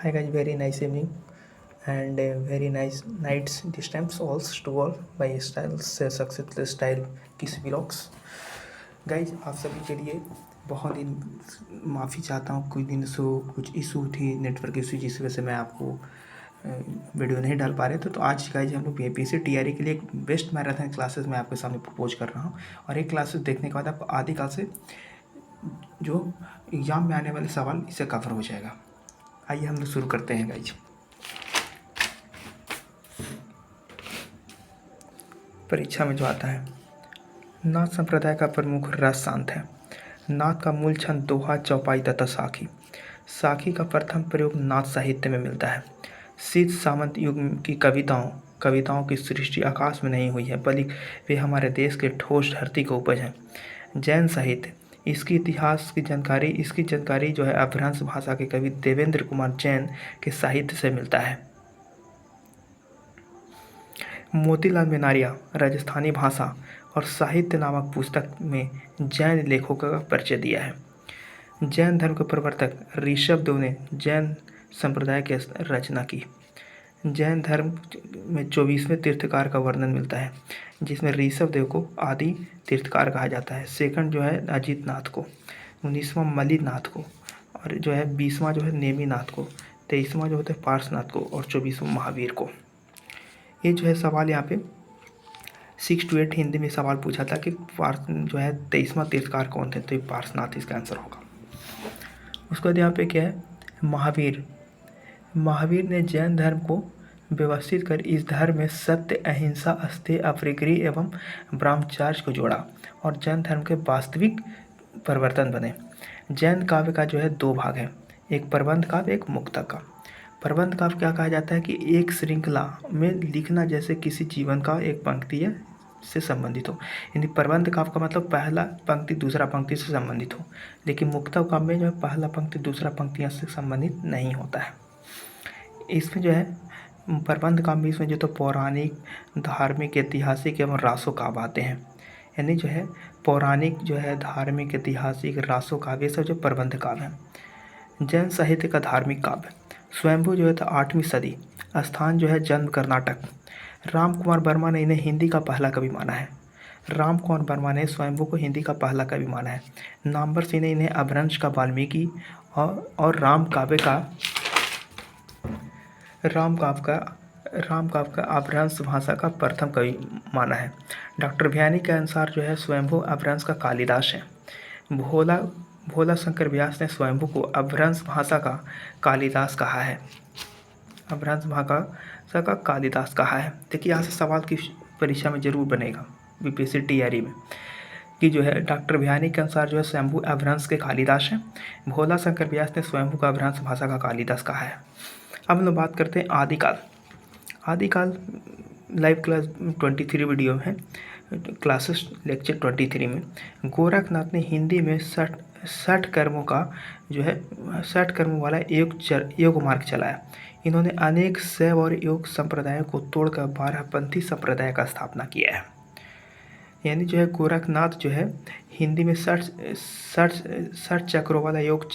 Hi guys, very nice evening and very nice nights this time also to all by styles successful style किस blogs guys आप सभी के लिए बहुत दिन माफ़ी चाहता हूँ। कुछ इशू थी, नेटवर्क इशू, जिस वजह से मैं आपको वीडियो नहीं डाल पा रहे थे। तो आज गाइज हम लोग बीपीएससी टीआरई के लिए एक बेस्ट मैराथन क्लासेस मैं आपके सामने प्रपोज कर रहा हूँ और एक क्लासेस देखने के बाद आपको आदिकाल से जो एग्ज़ाम में आने वाले सवाल इससे कवर हो जाएगा। आइए हम लोग शुरू करते हैं गाइज। परीक्षा में जो आता है, नाथ संप्रदाय का प्रमुख रस शांत है। नाथ का मूल छंद दोहा, चौपाई तथा साखी। साखी का प्रथम प्रयोग नाथ साहित्य में मिलता है। शीत सामंत युग की कविताओं की सृष्टि आकाश में नहीं हुई है, बल्कि वे हमारे देश के ठोस धरती को उपज है। जैन साहित्य, इसकी इतिहास की जानकारी जो है अपभ्रंश भाषा के कवि देवेंद्र कुमार जैन के साहित्य से मिलता है। मोतीलाल मेनारिया राजस्थानी भाषा और साहित्य नामक पुस्तक में जैन लेखकों का परिचय दिया है। जैन धर्म के प्रवर्तक ऋषभदेव ने जैन संप्रदाय की रचना की। जैन धर्म में 24वें तीर्थकार का वर्णन मिलता है, जिसमें ऋषभदेव को आदि तीर्थकार कहा जाता है। सेकंड जो है अजित नाथ को, 19वां मलिनाथ को, और जो है 20वां जो है नेमिनाथ को, 23वां जो होता है पार्श्वनाथ को और 24वां महावीर को। ये जो है सवाल यहाँ पे 6 to 8 हिंदी में सवाल पूछा था कि जो है 23वां तीर्थकार कौन थे, तो ये पार्श्वनाथ इसका आंसर होगा। उसके बाद यहाँ पे क्या है, महावीर ने जैन धर्म को व्यवस्थित कर इस धर्म में सत्य, अहिंसा, अस्तेय, अपरिग्रह एवं ब्रह्मचर्य को जोड़ा और जैन धर्म के वास्तविक परिवर्तन बने। जैन काव्य का जो है 2 भाग है, एक प्रबंध काव्य, एक मुक्तक काव्य। प्रबंध काव्य क्या कहा जाता है कि एक श्रृंखला में लिखना, जैसे किसी जीवन का एक पंक्ति से संबंधित हो। यानी प्रबंध काव्य का मतलब पहला पंक्ति दूसरा पंक्ति से संबंधित हो, लेकिन मुक्तक काव्य में जो है पहला पंक्ति दूसरा पंक्तियाँ से संबंधित नहीं होता है। इसमें जो है प्रबंध काव्य में इसमें जो तो पौराणिक, धार्मिक, ऐतिहासिक एवं रासो काव्य आते हैं। यानी जो है पौराणिक, जो है धार्मिक, ऐतिहासिक, रासो काव्य सब जो प्रबंध काव्य हैं। जैन साहित्य का धार्मिक काव्य स्वयंभू जो है था 8वीं सदी, स्थान जो है जन्म कर्नाटक। राम कुमार वर्मा ने इन्हें हिंदी का पहला कवि माना है। राम कुमार वर्मा ने स्वयंभू को हिंदी का पहला कवि माना है। नामवर सिंह ने इन्हें अपभ्रंश का वाल्मीकि और राम काव्य का अपभ्रंश भाषा का प्रथम कवि माना है। डॉक्टर भियानी के अनुसार जो है स्वयंभू अपभ्रंश का कालिदास है। भोला शंकर व्यास ने स्वयंभू को अपभ्रंश भाषा का कालिदास कहा है। अपभ्रंश भाषा का कालिदास कहा है। देखिए यहाँ से सवाल की परीक्षा में जरूर बनेगा बीपीएससी टीआरई में कि जो है डॉक्टर भियानी के अनुसार जो है स्वयंभू अपभ्रंश के कालिदास है। भोला शंकर व्यास ने स्वयंभू का अपभ्रंश भाषा का कालिदास कहा है। अब हम लोग बात करते हैं आदिकाल लाइव क्लास 23 वीडियो है, क्लासेस लेक्चर 23 में गोरखनाथ ने हिंदी में 60 कर्मों का जो है 60 कर्मों वाला योग मार्ग चलाया। इन्होंने अनेक शैव और योग संप्रदायों को तोड़कर 12पंथी संप्रदाय का स्थापना किया है। यानी जो है गोरखनाथ जो है हिंदी में 60 चक्रों वाला योग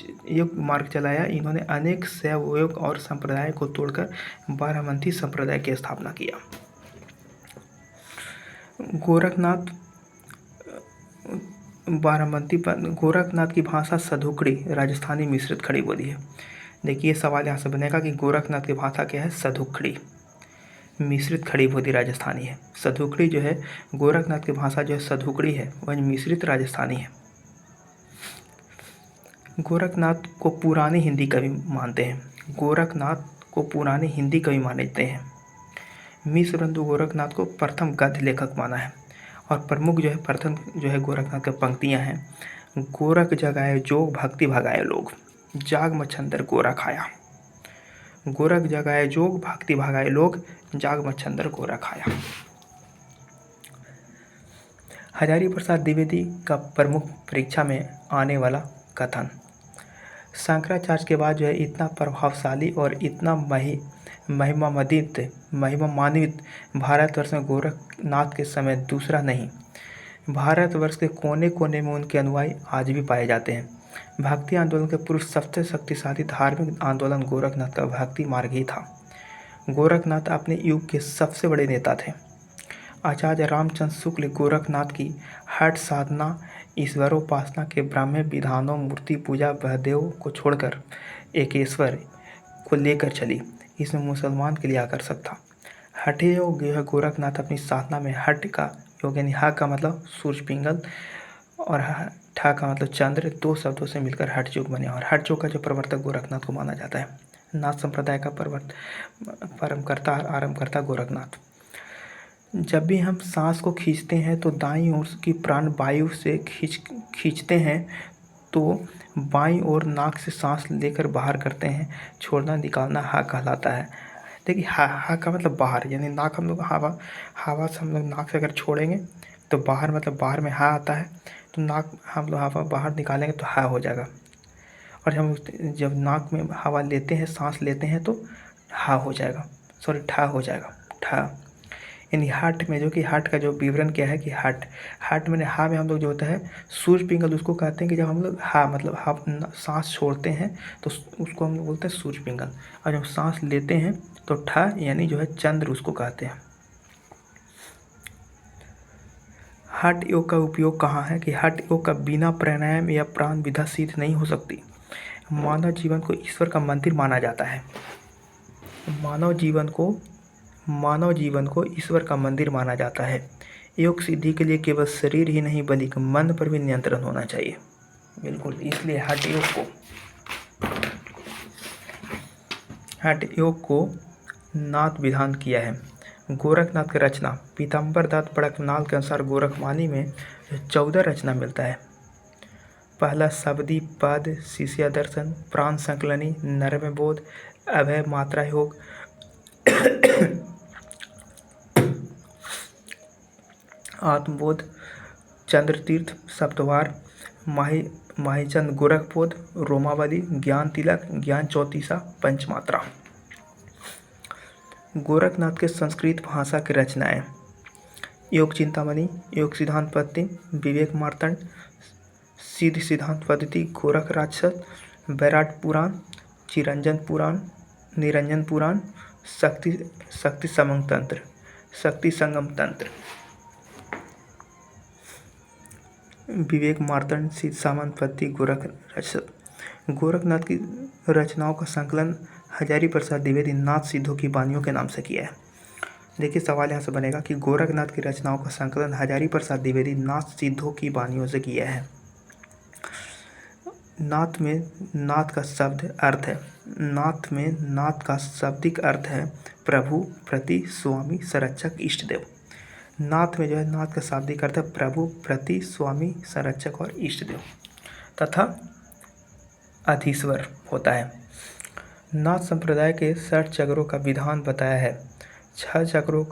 मार्ग चलाया। इन्होंने अनेक शैव योग और संप्रदाय को तोड़कर 12पंथी संप्रदाय की स्थापना किया। गोरखनाथ की भाषा सधुकड़ी राजस्थानी मिश्रित खड़ी बोली है। देखिए सवाल यहाँ से बनेगा कि गोरखनाथ की भाषा क्या है, सधुकड़ी मिश्रित खड़ी बोली राजस्थानी है। सधुकड़ी जो है गोरखनाथ की भाषा जो है सधुकड़ी है, वह मिश्रित राजस्थानी है। गोरखनाथ को पुरानी हिंदी कवि मानते हैं। मानते हैं। मिश्र बंधु गोरखनाथ को प्रथम गद्य लेखक माना है और प्रमुख जो है प्रथम जो है गोरखनाथ की पंक्तियां हैं, गोरख जगाए जोग भक्ति भगाए लोग, जाग मच्छंदर गोरा खाया। गोरख जगाए जोग भक्ति भगाए लोग, जाग मच्छंदर गोरा खाया। हजारी प्रसाद द्विवेदी का प्रमुख परीक्षा में आने वाला कथन, शंकराचार्य के बाद जो है इतना प्रभावशाली और इतना महिमान्वित भारतवर्ष में गोरखनाथ के समय दूसरा नहीं। भारतवर्ष के कोने कोने में उनके अनुयायी आज भी पाए जाते हैं। भक्ति आंदोलन के पूर्व सबसे शक्तिशाली धार्मिक आंदोलन गोरखनाथ का भक्ति मार्ग ही था। गोरखनाथ अपने युग के सबसे बड़े नेता थे। आचार्य रामचंद्र शुक्ल गोरखनाथ की हठ साधना, ईश्वरोपासना के ब्राह्म्य विधानों, मूर्ति पूजा, बहदेव को छोड़कर एकेश्वर को लेकर चली। इसमें मुसलमान के लिए आकर्षक था। हठे योग गोरखनाथ अपनी साधना में हठ का योग यानी ह का मतलब सूर्य पिंगल और ठा का मतलब चंद्र, दो शब्दों से मिलकर हठ योग बने और हठ योग का जो प्रवर्तक गोरखनाथ को माना जाता है। नाथ संप्रदाय का आरंभकर्ता गोरखनाथ। जब भी हम सांस को खींचते हैं तो दाईं ओर की प्राण वायु से खींचते हैं तो बाईं ओर नाक से सांस लेकर बाहर करते हैं। छोड़ना निकालना हा कहलाता है। देखिए हा का मतलब बाहर, यानी नाक हम लोग हवा से हम लोग नाक से अगर छोड़ेंगे तो बाहर मतलब बाहर में हा आता है, तो नाक हम लोग हवा बाहर निकालेंगे तो हा हो जाएगा। और हम जब नाक में हवा लेते हैं, सांस लेते हैं तो हा हो जाएगा, सॉरी ठा हो जाएगा, ठा। यानी हठ में जो कि हठ का जो विवरण क्या है कि हठ में हा में हम लोग जो होता है सूर्य पिंगल उसको कहते हैं कि जब हम लोग हा मतलब सांस छोड़ते हैं तो उसको हम लोग बोलते हैं सूर्य पिंगल, और जब सांस लेते हैं तो ठा यानी जो है चंद्र उसको कहते हैं। हठ योग का उपयोग कहाँ है कि हठ योग का बिना प्राणायाम या प्राण विधा सिद्ध नहीं हो सकती। मानव जीवन को ईश्वर का मंदिर माना जाता है। मानव जीवन को ईश्वर का मंदिर माना जाता है। योग सिद्धि के लिए केवल शरीर ही नहीं बल्कि मन पर भी नियंत्रण होना चाहिए। बिल्कुल, इसलिए हठ योग को नाथ विधान किया है। गोरखनाथ की रचना पीताम्बर दत्त बड़कनाल के अनुसार गोरखवाणी में 14 रचना मिलता है। पहला शबदी पद, शिष्य दर्शन, प्राण संकलनी, नरम बोध, अभय मात्रा योग, आत्मबोध, चंद्र तीर्थ, सप्तवार, माहीचंद गोरखबोध, रोमावली, ज्ञान तिलक, ज्ञान चौतीसा, पंचमात्रा। गोरखनाथ के संस्कृत भाषा की रचनाएं योग चिंतामणि, योग सिद्धांत पत्ति, विवेक मार्तंड, सिद्ध सिद्धांत पद्धति, गोरख राजस, बैराट पुराण, चिरंजन पुराण, निरंजन पुराण, शक्ति संगम तंत्र। विवेक मार्तंड, सिद्ध सामंत पद्धति, गोरख राजस। गोरखनाथ की रचनाओं का संकलन हजारी प्रसाद द्विवेदी नाथ सिद्धों की वाणियों के नाम से किया है। देखिए सवाल यहाँ से बनेगा कि गोरखनाथ की रचनाओं का संकलन हजारी प्रसाद द्विवेदी नाथ सिद्धों की वाणियों से किया है। नाथ में नाथ का शाब्दिक अर्थ है प्रभु, प्रति, स्वामी, संरक्षक, इष्ट देव। नाथ में जो है नाथ का शाब्दिक अर्थ है प्रभु, प्रति, स्वामी, संरक्षक और इष्ट देव तथा अधीश्वर होता है। नाथ संप्रदाय के 60 चक्रों का विधान बताया है। 6 चक्रों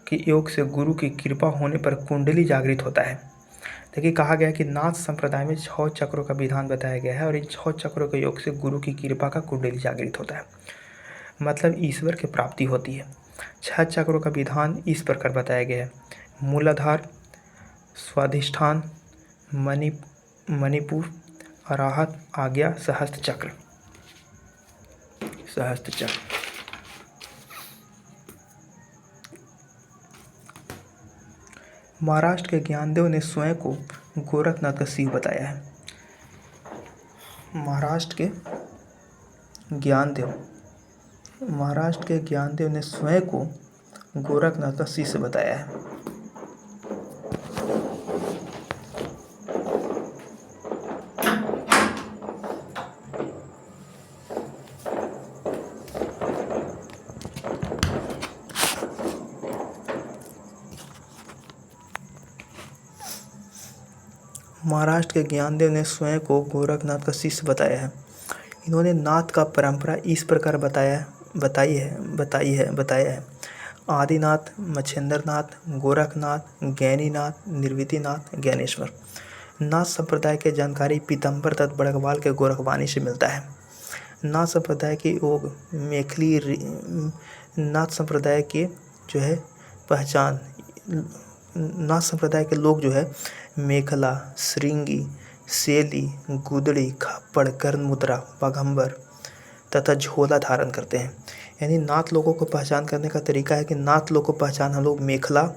के योग से गुरु की कृपा होने पर कुंडली जागृत होता है। देखिए कहा गया है कि नाथ संप्रदाय में 6 चक्रों का विधान बताया गया है और इन 6 चक्रों के योग से गुरु की कृपा का कुंडली जागृत होता है, मतलब ईश्वर की प्राप्ति होती है। 6 चक्रों का विधान इस प्रकार बताया गया है। मूलाधार, स्वाधिष्ठान, मणिपुर, अराहत, आज्ञा, सहस्त्र चक्र। महाराष्ट्र के ज्ञानदेव ने स्वयं को गोरखनाथ का शिव बताया है। महाराष्ट्र के ज्ञानदेव ने स्वयं को गोरखनाथ का शिष्य बताया है। महाराष्ट्र के ज्ञानदेव ने स्वयं को गोरखनाथ का शिष्य बताया है। इन्होंने नाथ का परंपरा इस प्रकार बताया है। आदिनाथ, मच्छेंद्रनाथ, गोरखनाथ, ज्ञानीनाथ, निर्विधिनाथ, ज्ञानेश्वर। नाथ संप्रदाय के जानकारी पीताम्बर दत्त बड़कवाल के गोरखवाणी से मिलता है। नाथ संप्रदाय के योग नाथ संप्रदाय के जो है पहचान, नाथ संप्रदाय के लोग जो है मेखला, श्रृंगी, सेली, गुदड़ी, खापड़, कर्ण मुद्रा, बाघंबर तथा झोला धारण करते हैं। यानी नाथ लोगों को पहचान करने का तरीका है कि नाथ लोग को पहचान हम लोग मेखला,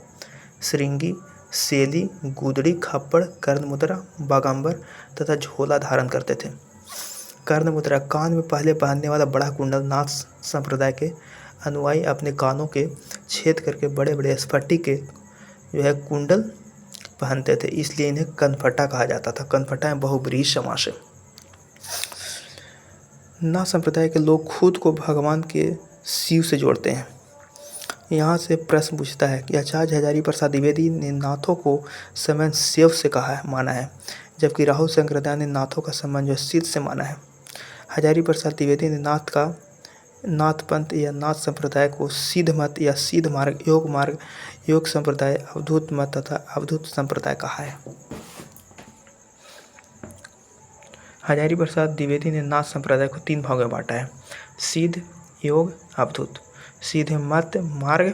श्रृंगी, सेली, गुदड़ी, खापड़, कर्ण मुद्रा, बाघंबर तथा झोला धारण करते थे। कर्ण मुद्रा, कान में पहले पहनने वाला बड़ा कुंडल। नाथ संप्रदाय के अनुयायी अपने कानों के छेद करके बड़े बड़े स्फटिक के जो है कुंडल पहनते थे, इसलिए इन्हें कनफटा कहा जाता था। कनफटा में बहुब्रीहि समास है। नाथ संप्रदाय के लोग खुद को भगवान के शिव से जोड़ते हैं। यहाँ से प्रश्न पूछता है कि आचार्य हजारी प्रसाद द्विवेदी ने नाथों को संबंध शिव से कहा है, माना है, जबकि राहुल शंकराचार्य ने नाथों का संबंध जो सिद्ध से माना है। हजारी प्रसाद द्विवेदी ने नाथ पंथ या नाथ संप्रदाय को सिद्ध मत या सिद्ध मार्ग, योग संप्रदाय, अवधूत मत तथा अवधूत संप्रदाय कहा है। हजारी प्रसाद द्विवेदी ने नाथ संप्रदाय को 3 भागों में बांटा है: सिद्ध, योग, अवधूत। सिद्ध मत मार्ग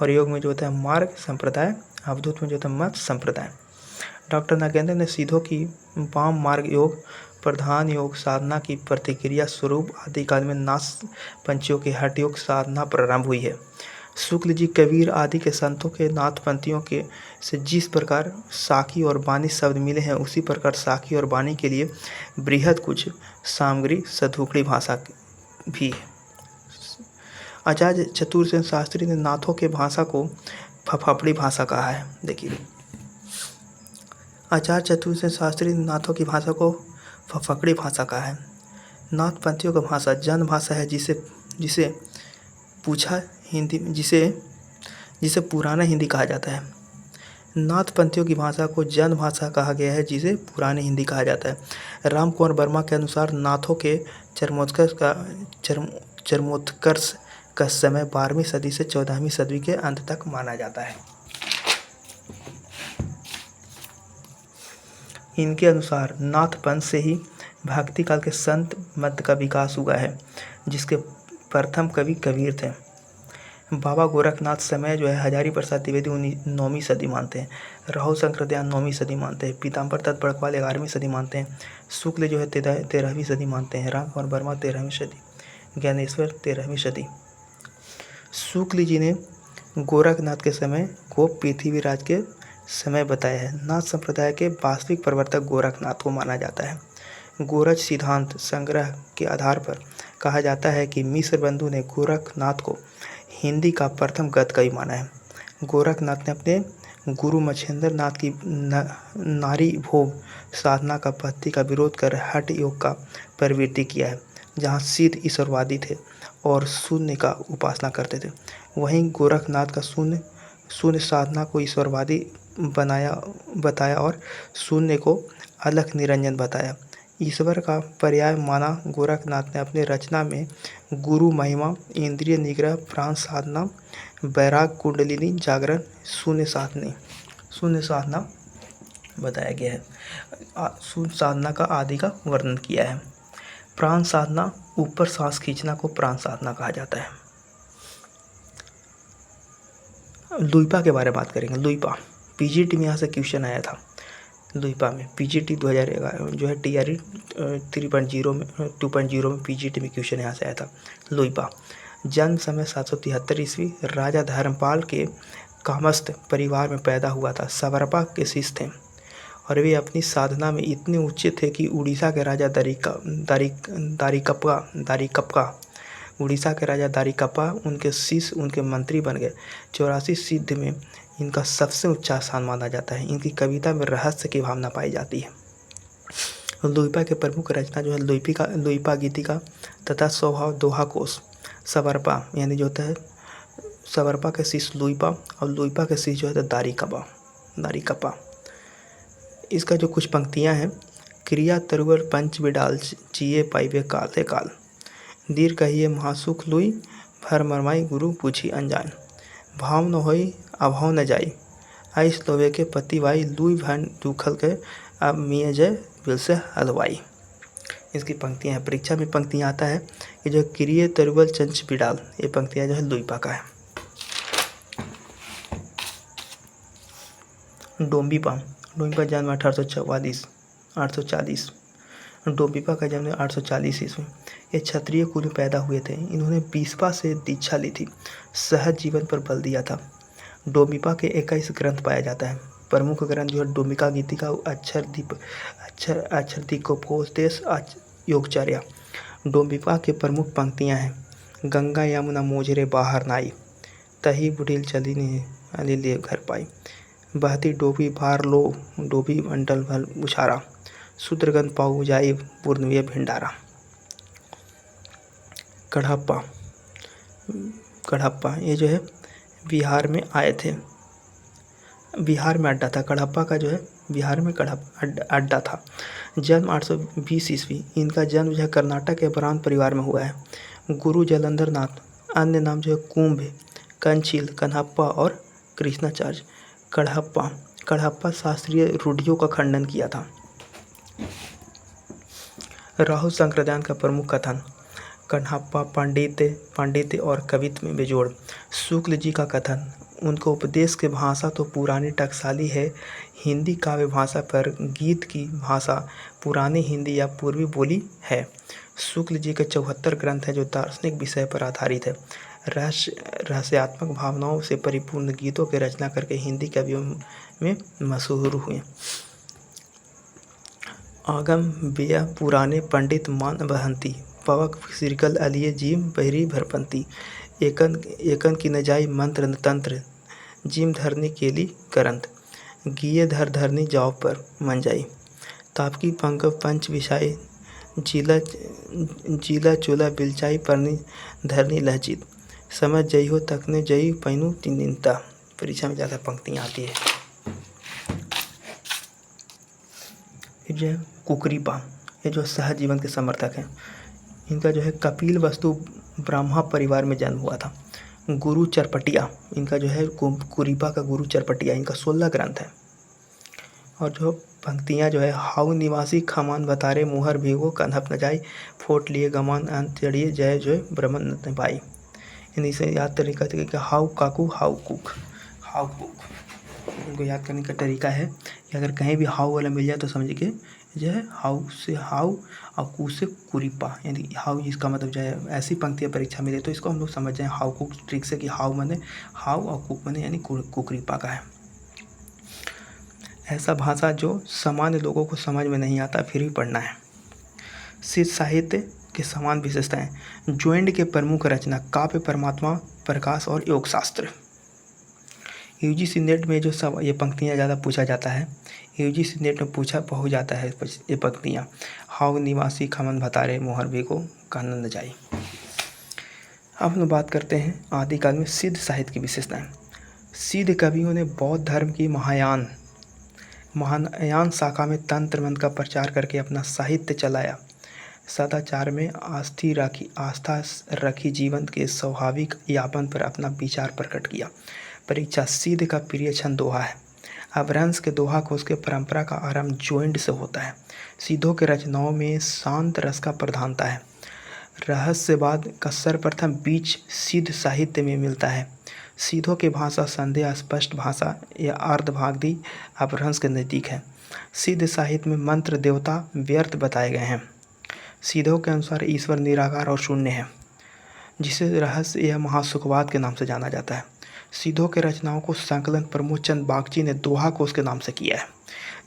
और योग में जो होता है मार्ग संप्रदाय, अवधूत में जो होता है मत संप्रदाय। डॉक्टर नागेंद्र ने सिद्धों की वाम मार्ग योग, प्रधान योग साधना की प्रतिक्रिया स्वरूप आदिकाल में नाथ पंथियों के हठ योग साधना प्रारंभ हुई है। शुक्ल जी, कबीर आदि के संतों के नाथपंथियों के से जिस प्रकार साखी और बानी शब्द मिले हैं, उसी प्रकार साखी और बानी के लिए बृहद कुछ सामग्री सदुकड़ी भाषा भी है। आचार्य चतुर्सेन शास्त्री ने नाथों के भाषा को फफड़ी भाषा कहा है। देखिए, आचार्य चतुर्सेन शास्त्री ने नाथों की भाषा को फफड़ी भाषा कहा है। नाथ पंथियों का भाषा जन भाषा है, जिसे पुराना हिंदी कहा जाता है। नाथ पंथियों की भाषा को जन भाषा कहा गया है, जिसे पुरानी हिंदी कहा जाता है। राम कुंवर वर्मा के अनुसार नाथों के चरमोत्कर्ष का समय 12वीं सदी से 14वीं सदी के अंत तक माना जाता है। इनके अनुसार नाथ पंथ से ही भक्ति काल के संत मत का विकास हुआ है, जिसके प्रथम कवि कबीर थे। बाबा गोरखनाथ समय जो है हजारी प्रसाद द्विवेदी 9वीं सदी मानते हैं। राहुल शंकराचार्य 9वीं सदी मानते हैं। पीताम्बर दत्त बड़कवाल 11वीं सदी मानते हैं। शुक्ल जो है 13वीं सदी मानते हैं। राम कुंवर वर्मा 13वीं सदी। ज्ञानेश्वर 13वीं सदी। शुक्ल जी ने गोरखनाथ के समय को पृथ्वीराज के समय बताया है। नाथ संप्रदाय के वास्तविक प्रवर्तक गोरखनाथ को माना जाता है। गोरख सिद्धांत संग्रह के आधार पर कहा जाता है कि मिश्र बंधु ने गोरखनाथ को हिंदी का प्रथम गद्यकवि माना है। गोरखनाथ ने अपने गुरु मच्छिंद्र नाथ की नारी भोग साधना का पद्धति का विरोध कर हठ योग का प्रवृत्ति किया है, जहाँ सिद्ध ईश्वरवादी थे और शून्य का उपासना करते थे। वहीं गोरखनाथ का शून्य साधना को ईश्वरवादी बताया और शून्य को अलख निरंजन बताया। ईश्वर का पर्याय माना गोरखनाथ ने अपने रचना में गुरु महिमा, इंद्रिय निग्रह, प्राण साधना, वैराग, कुंडलिनी जागरण, शून्य साधना बताया गया है। शून्य साधना का आदि का वर्णन किया है। प्राण साधना, ऊपर सांस खींचना को प्राण साधना कहा जाता है। लुइपा के बारे में बात करेंगे। लुइपा पीजीटी में यहाँ से क्वेश्चन आया था। लुइपा में पीजीटी 2011 जो है टीआरई 3.0 में 2.0 में पीजीटी में क्वेश्चन यहाँ से आया था। लुइपा जन्म समय 773 ईस्वी, राजा धर्मपाल के कामस्थ परिवार में पैदा हुआ था। सवरपा के शिष्य थे और वे अपनी साधना में इतने ऊंचे थे कि उड़ीसा के राजा दारिकप्पा उनके शिष्य, उनके मंत्री बन गए। 84 सिद्ध में इनका सबसे ऊंचा स्थान माना जाता है। इनकी कविता में रहस्य की भावना पाई जाती है। लुइपा के प्रमुख रचना जो है लुइपा गीतिका तथा स्वभाव दोहा कोश। सवरपा यानी जो होता है सवरपा के शिष्य लुइपा और लुइपा के शिष्य जो है दारिकप्पा। इसका जो कुछ पंक्तियां हैं: क्रिया तरुवर पंच बिडाल चिए पाइबे काले काल, दीर कहिए महासुख लुई, भर मरमाई गुरु पूछी अनजान, भाव न होई अभाव न जाई, आइस लोवे के पति वाई, लुई भन दुखल के अब मिये जय बिल से हलवाई। इसकी पंक्तियां हैं। परीक्षा में पंक्तियां आता है कि जो क्रिय तरुवल चंच बिडाल, ये पंक्तियां जो है लुइपा का है। डोम्बीपा जन्म 1844, 840। डोंबिपा का जन्म 840 ईस्वी। ये क्षत्रिय कुल में पैदा हुए थे। इन्होंने बीसपा से दीक्षा ली थी। सहज जीवन पर बल दिया था। डोंबिपा के 21 ग्रंथ पाया जाता है। प्रमुख ग्रंथ जो है डोंबिका गीतिका, अक्षरदीपोपदेश, योगचर्या। डोंबिपा के प्रमुख पंक्तियां हैं: गंगा यमुना मोजरे बाहर नाई, तही बुढ़िल चली ने अली ले घर पाई, बहती डोबी बार लो, डोबी मंडल भल उछारा, शूद्रगंध पाऊ जाई पूर्णवीय भिंडारा। कढ़प्पा। कढ़प्पा ये जो है बिहार में आए थे। बिहार में अड्डा था कढ़प्पा का, जो है बिहार में अड्डा था। जन्म 820 ईस्वी। इनका जन्म जो है कर्नाटक के ब्राह्मण परिवार में हुआ है। गुरु जलंधर नाथ, अन्य नाम जो है कुंभ, कंचील, कन्हप्पा और कृष्णाचार्य। कढ़प्पा शास्त्रीय रूढ़ियों का खंडन किया था। राहु संक्रदान का प्रमुख कथन। कन्हप्पा पांडित्य और कवित्व में बेजोड़। शुक्ल जी का कथन। उनके उपदेश की भाषा तो पुरानी टकसाली है, हिंदी काव्य भाषा पर गीत की भाषा पुरानी हिंदी या पूर्वी बोली है। शुक्ल जी के 74 ग्रंथ हैं जो दार्शनिक विषय पर आधारित है। रहस्यात्मक भावनाओं से परिपूर्ण गीतों की रचना करके हिंदी कवियों में मशहूर हुए। आगम बेया पुराने पंडित मान बहंती, पवक सिरकल अलिये जीम बहरी भरपंती, एकन की न जाई मंत्र न तंत्र, जिम धरनी केली करंत, गिये धरनी जाव पर मन जाई, तापकी पंकव पंच विषाई, जीला चोला बिलचाई परनी धरनी लहचित, समझ जई हो तकने जई पैनु तिनिंता। परीक्षा में ज़्यादा पंक्तियाँ आती है। जो है कुकरीपा, ये जो सहज जीवन के समर्थक हैं। इनका जो है कपिल वस्तु ब्राह्मण परिवार में जन्म हुआ था। गुरु चरपटिया, इनका जो है कुरीपा का गुरु चरपटिया, इनका 16 ग्रंथ है। और जो पंक्तियाँ जो है हाउ निवासी खमान बतारे मुहर भीगो कन्हप न जाई, फोट लिए गमान अंत चढ़िए जय जय ब्रह्मन न पाई। इन्हीं से याद तरीका था कि हाउ काकू हाउ कुक। इनको याद करने का तरीका है कि अगर कहीं भी हाउ वाला मिल जाए तो समझिए कि जो है हाउ से हाउ और कू से कुरीपा, यानी हाउ जिसका मतलब जो है ऐसी पंक्तियाँ परीक्षा में दे तो इसको हम लोग समझ जाएँ हाउ कुक ट्रिक से कि हाउ माने हाउ और कुक माने यानी कुकरीपा का है। ऐसा भाषा जो सामान्य लोगों को समझ में नहीं आता फिर भी पढ़ना है। सिद्ध साहित्य के समान विशेषताएं। ज्वेंड के प्रमुख रचना काव्य, परमात्मा प्रकाश और योग शास्त्र। यूजीसी नेट में जो सब ये पंक्तियाँ ज़्यादा पूछा जाता है, यूजीसी नेट में पूछा बहुत जाता है ये पंक्तियाँ। हाउ निवासी खमन भतारे मोहर बेगो कानन जाई। अब हम बात करते हैं आदिकाल में सिद्ध साहित्य की विशेषताएं। सिद्ध कवियों ने बौद्ध धर्म की महायान शाखा में तंत्र मंत्र का प्रचार करके अपना साहित्य चलाया। सदाचार में आस्था रखी जीवन के स्वाभाविक यापन पर अपना विचार प्रकट किया। परीक्षा। सिद्ध का प्रिय छंद दोहा है। अपभ्रंश के दोहा को उसके परंपरा का आरंभ ज्वेंड से होता है। सिद्धों के रचनाओं में शांत रस का प्रधानता है। रहस्यवाद का सर्वप्रथम बीज सिद्ध साहित्य में मिलता है। सिद्धों की भाषा संदेह स्पष्ट भाषा या अर्धभागदी अपभ्रंश के नज़दीक है। सिद्ध साहित्य में मंत्र देवता व्यर्थ बताए गए हैं। सिद्धों के अनुसार ईश्वर निराकार और शून्य है, जिसे रहस्य या महासुखवाद के नाम से जाना जाता है। सिद्धों के रचनाओं को संकलन प्रमोद चंद बागची ने दोहा कोश के नाम से किया है,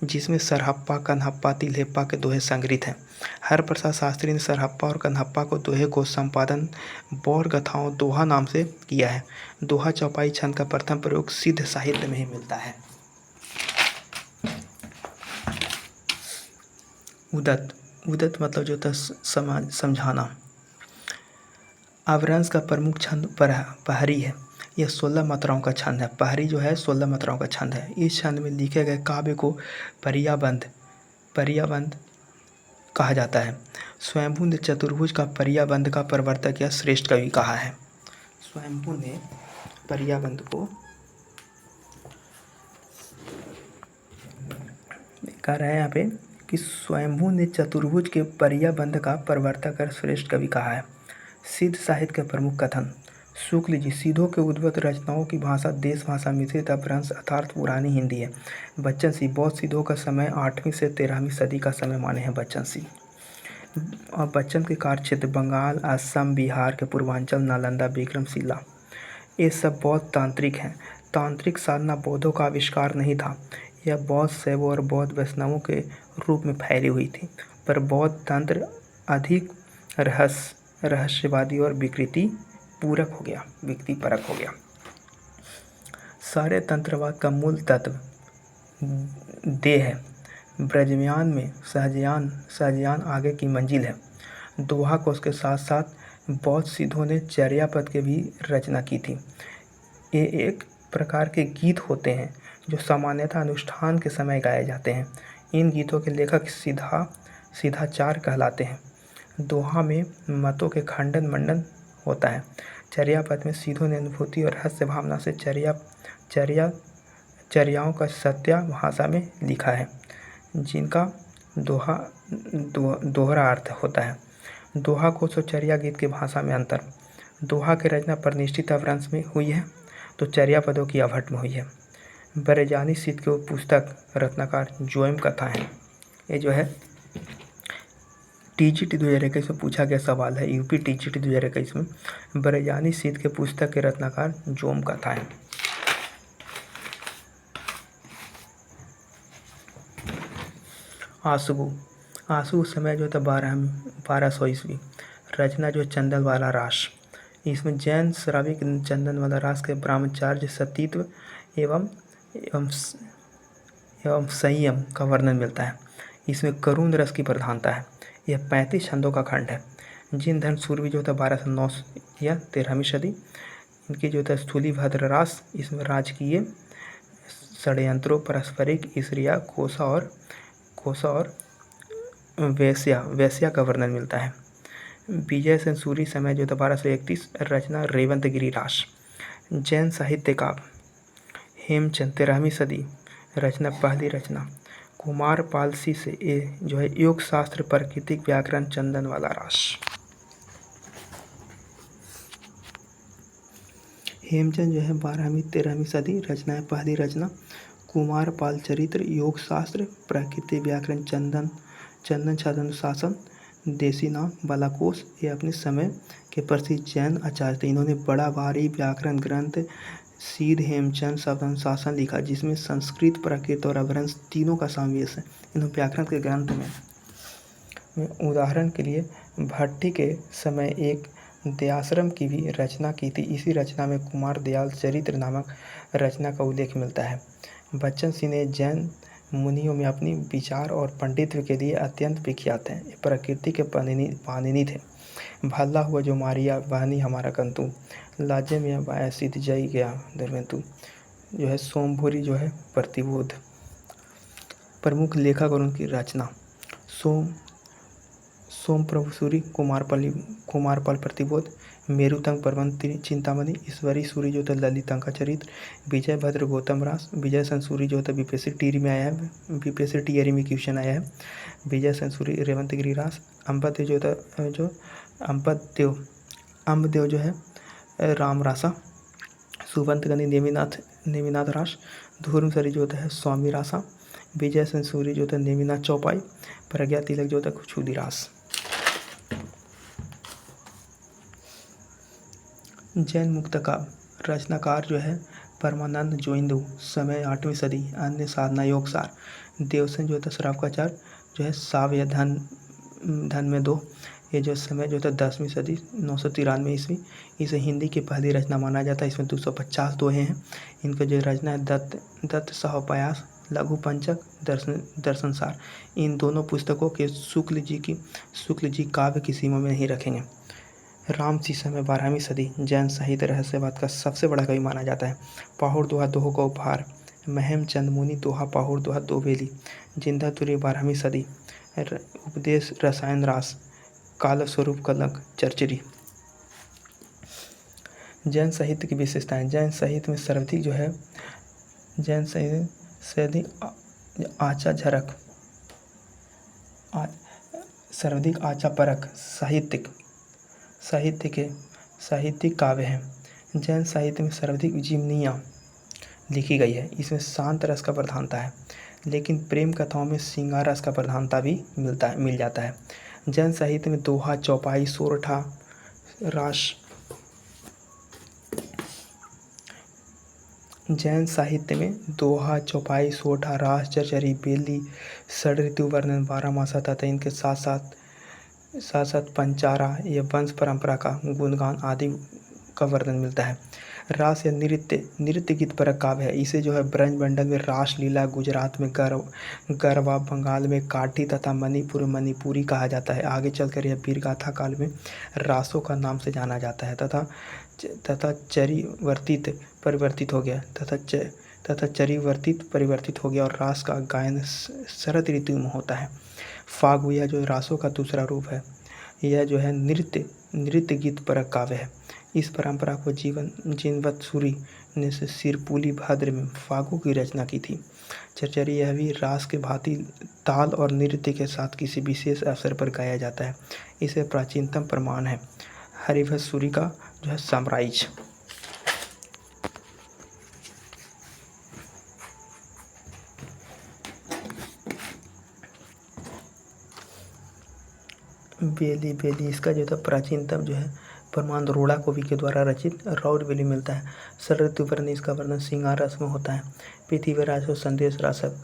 जिसमें सरहप्पा, कन्हप्पा, तिल्हेप्पा के दोहे संग्रहित हैं। हरप्रसाद शास्त्री ने सरहप्पा और कन्हप्पा को दोहे को संपादन बौर गाथाओं दोहा नाम से किया है। दोहा चौपाई छंद का प्रथम प्रयोग सिद्ध साहित्य में ही मिलता है। उदत मतलब जो था समझाना। अपभ्रंश का प्रमुख छंद पहरी है। यह 16 मात्राओं का छंद है। पहरी जो है 16 मात्राओं का छंद है। इस छंद में लिखे गए काव्य को परियाबंध कहा जाता है। स्वयंभू ने चतुर्भुज का परियाबंध का प्रवर्तक या श्रेष्ठ कवि कहा है। स्वयंभू ने परियाबंध को कह रहे हैं यहाँ पे कि स्वयंभू ने चतुर्भुज के परियाबंध का प्रवर्तक और श्रेष्ठ कवि कहा है। सिद्ध साहित्य के प्रमुख कथन। शुक्ल जी, सीधों के उद्भूत रचनाओं की भाषा देश भाषा मिश्रित अपभ्रंश अर्थात पुरानी हिंदी है। बच्चन सिंह, बौद्ध सीधों का समय 8वीं से 13वीं सदी का समय माने हैं बच्चन सिंह। और बच्चन के कार्यक्षेत्र बंगाल, असम, बिहार के पूर्वांचल, नालंदा, विक्रमशिला, ये सब बौद्ध तांत्रिक हैं। तांत्रिक साधना बौद्धों का आविष्कार नहीं था। यह बौद्ध शैवों और बौद्ध वैष्णवों के रूप में फैली हुई थी, पर बौद्ध तंत्र अधिक रहस्यवादी और विकृति परक हो गया। सारे तंत्रवाद का मूल तत्व देह है। ब्रजमयान में सहजयान आगे की मंजिल है। दोहा को उसके साथ साथ बौद्ध सिद्धों ने चर्यापद की भी रचना की थी। ये एक प्रकार के गीत होते हैं जो सामान्यतः अनुष्ठान के समय गाए जाते हैं। इन गीतों के लेखक सिद्धाचार्य कहलाते हैं। दोहा में मतों के खंडन मंडन होता है। चर्यापद में सिद्धों ने अनुभूति और रहस्य भावना से चर्याओं का सत्या भाषा में लिखा है, जिनका दोहरा अर्थ होता है। दोहा कोश और चर्या गीत की भाषा में अंतर। दोहा की रचना प्रतिष्ठित अपभ्रंश में हुई है, तो चर्यापदों की अभट्ट में हुई है। ब्रजानी सिद्ध की पुस्तक रत्नाकर जोयम कथा है। ये जो है टीजीटी 2021 में पूछा गया सवाल है, यूपी टीजीटी 2021 में। ब्रजानी सिद्ध के पुस्तक के रत्नाकर जोम कथा है। आशु समय जो था 1200 ईस्वी। रचना जो चंदन वाला रास। इसमें जैन श्राविक चंदन वाला रास के ब्रह्मचार्य, सतीत्व एवं संयम का वर्णन मिलता है। इसमें करुण रस की प्रधानता है। यह 35 छंदों का खंड है। जिन धन सूर्य जो था 1209 या 13वीं सदी। इनकी जो था स्थूली भद्र रास। इसमें राजकीय षड्यंत्रों, पारस्परिक ईर्ष्या, कोसा और वेश्या का वर्णन मिलता है। विजय सेन सूरी समय जो था 1231। रचना रेवंतगिरी रास। जैन साहित्य काव्य हेमचंद 13वीं सदी। रचना पहली रचना कुमार पालसी से ये जो है योग शास्त्र, प्राकृतिक व्याकरण, चंदन वाला रास। हेमचंद जो है 12वीं-13वीं सदी। रचना है पहली रचना कुमार पाल चरित्र, योग शास्त्र, प्राकृतिक व्याकरण, चंदन छादन शासन, देसी नाम बालाकोश। ये अपने समय के प्रसिद्ध जैन आचार्य थे। इन्होंने बड़ा भारी व्याकरण ग्रंथ सीध हेमचंद शब्दानुशासन लिखा, जिसमें संस्कृत, प्राकृत और अपभ्रंश तीनों का समावेश है। इन्होंने व्याकरण के ग्रंथ में उदाहरण के लिए भट्टी के समय एक दयाश्रम की भी रचना की थी। इसी रचना में कुमार दयाल चरित्र नामक रचना का उल्लेख मिलता है। बच्चन सिंह ने जैन मुनियों में अपनी विचार और पंडित्व के लिए अत्यंत विख्यात हैं। ये प्रकृति के पानिनी थे। भल्ला हुआ जो मारिया बहनी हमारा कंतु, लाजे में बाया सिद्ध जई गया धर्मेंतु। जो है सोमभूरी जो है प्रतिबोध। प्रमुख लेखक और उनकी रचना सोम प्रभु सूरी, कुमारपाल प्रतिबोध, मेरुतंग पर्वत चिंतामणि, ईश्वरी सूरी जो था ललितंग का चरित्र, विजय भद्र गौतम रास, विजय संसूरी जो था बीपीएससी टीरी में आया है, बीपीएससी टीआरई में क्वेश्चन आया है। विजय संसूरी रेवंतगिरी रास। अम्बदेव जो था जो अम्बदेव जो है राम रासा, सुबंतगनी नेमिनाथ रास, धूर्मसरी जो है स्वामी रासा, विजय संसूरी जो था नेमिनाथ चौपाई, प्रज्ञा तिलक जो था कुछुदी रास। जैन मुक्त काव्य। रचनाकार जो है परमानंद जोइंदू, समय 8वीं सदी। अन्य साधना योग सार। देवसेन जो था श्रावकाचार्य जो है साव्य धन में 2। ये जो समय जो था 10वीं सदी 993 ईस्वी। इसे हिंदी की पहली रचना माना जाता है। इसमें 250 दोहे हैं। इनका जो रचना है दत्त सहोपायास, लघु पंचक, दर्शन सार। इन दोनों पुस्तकों के शुक्ल जी काव्य की सीमा में नहीं रखेंगे। रामसी समय 12वीं सदी। जैन साहित्य रहस्यवाद का सबसे बड़ा कवि माना जाता है। पाहुड़ दोहा दोहों का उपहार, महमचंद मुनि दोहा, पाहुड़ दोहा, दो बेली। जिंदातुरी 12वीं सदी। उपदेश रसायन रास, काल स्वरूप कलंक, चरचरी। जैन साहित्य की विशेषताएं। जैन साहित्य में सर्वाधिक जो है जैन साहित्य से अधिक आचा झरक सर्वाधिक आचा परक साहित्यिक काव्य हैं। जैन साहित्य में सर्वाधिक जीवनियाँ लिखी गई है। इसमें शांत रस का प्रधानता है, लेकिन प्रेम कथाओं में श्रृंगार रस का प्रधानता भी मिल जाता है। जैन साहित्य में दोहा, चौपाई, सोरठा, रास जैन साहित्य में दोहा, चौपाई, सोरठा, रास, चरचरी, बेली, षड्ऋतु वर्णन, बारहमासा तथा इनके साथ साथ पंचारा या वंश परंपरा का गुणगान आदि का वर्णन मिलता है। रास या नृत्य गीत परक काव्य है। इसे जो है ब्रजमंडल में रास लीला, गुजरात में गरबा, बंगाल में काठी तथा मणिपुर में मणिपुरी कहा जाता है। आगे चलकर यह वीरगाथा काल में रासों का नाम से जाना जाता है तथा चरिवर्तित परिवर्तित हो गया और रास का गायन शरद ऋतु में होता है। फागु यह जो रासों का दूसरा रूप है, यह जो है नृत्य गीत परक काव्य है। इस परंपरा को जीनवत सूरी ने सिरपुली भाद्र में फागु की रचना की थी। चरचरी यह भी रास के भांति ताल और नृत्य के साथ किसी विशेष अवसर पर गाया जाता है। इसे प्राचीनतम प्रमाण है हरिवंश सूरी का जो है साम्राज्य। बेली इसका जो था प्राचीनतम जो है प्रमाण रोड़ा कवि के द्वारा रचित रौद बेली मिलता है। शरद वर्णन इसका वर्णन श्रृंगार रस में होता है। पृथ्वीराज और संदेश रासक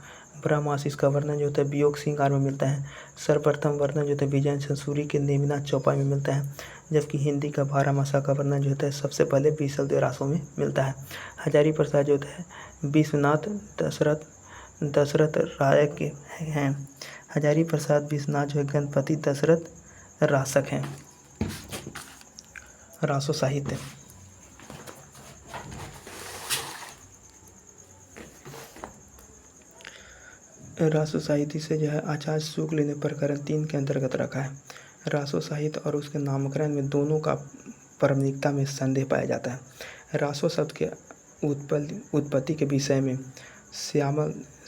ब्रह्मास इसका वर्णन जो होता है वियोग श्रृंगार में मिलता है। सर्वप्रथम वर्णन जो होता है विजय सूरी के नेमिनाथ चौपाई में मिलता है, जबकि हिंदी का बारहमासा का वर्णन जो होता है सबसे पहले बीसलदेव रासों में मिलता है। हजारी प्रसाद जो होता है विश्वनाथ दशरथ राय के हैं। हजारी प्रसाद विश्वनाथ जो है गणपति दशरथ रासक हैं। रासो साहित्य रासो साहित्य से जो है आचार्य शुक्ल ने प्रकरण 3 के अंतर्गत रखा है। रासो साहित्य और उसके नामकरण में दोनों का प्रामाणिकता में संदेह पाया जाता है। रासो शब्द के उत्पत्ति के विषय में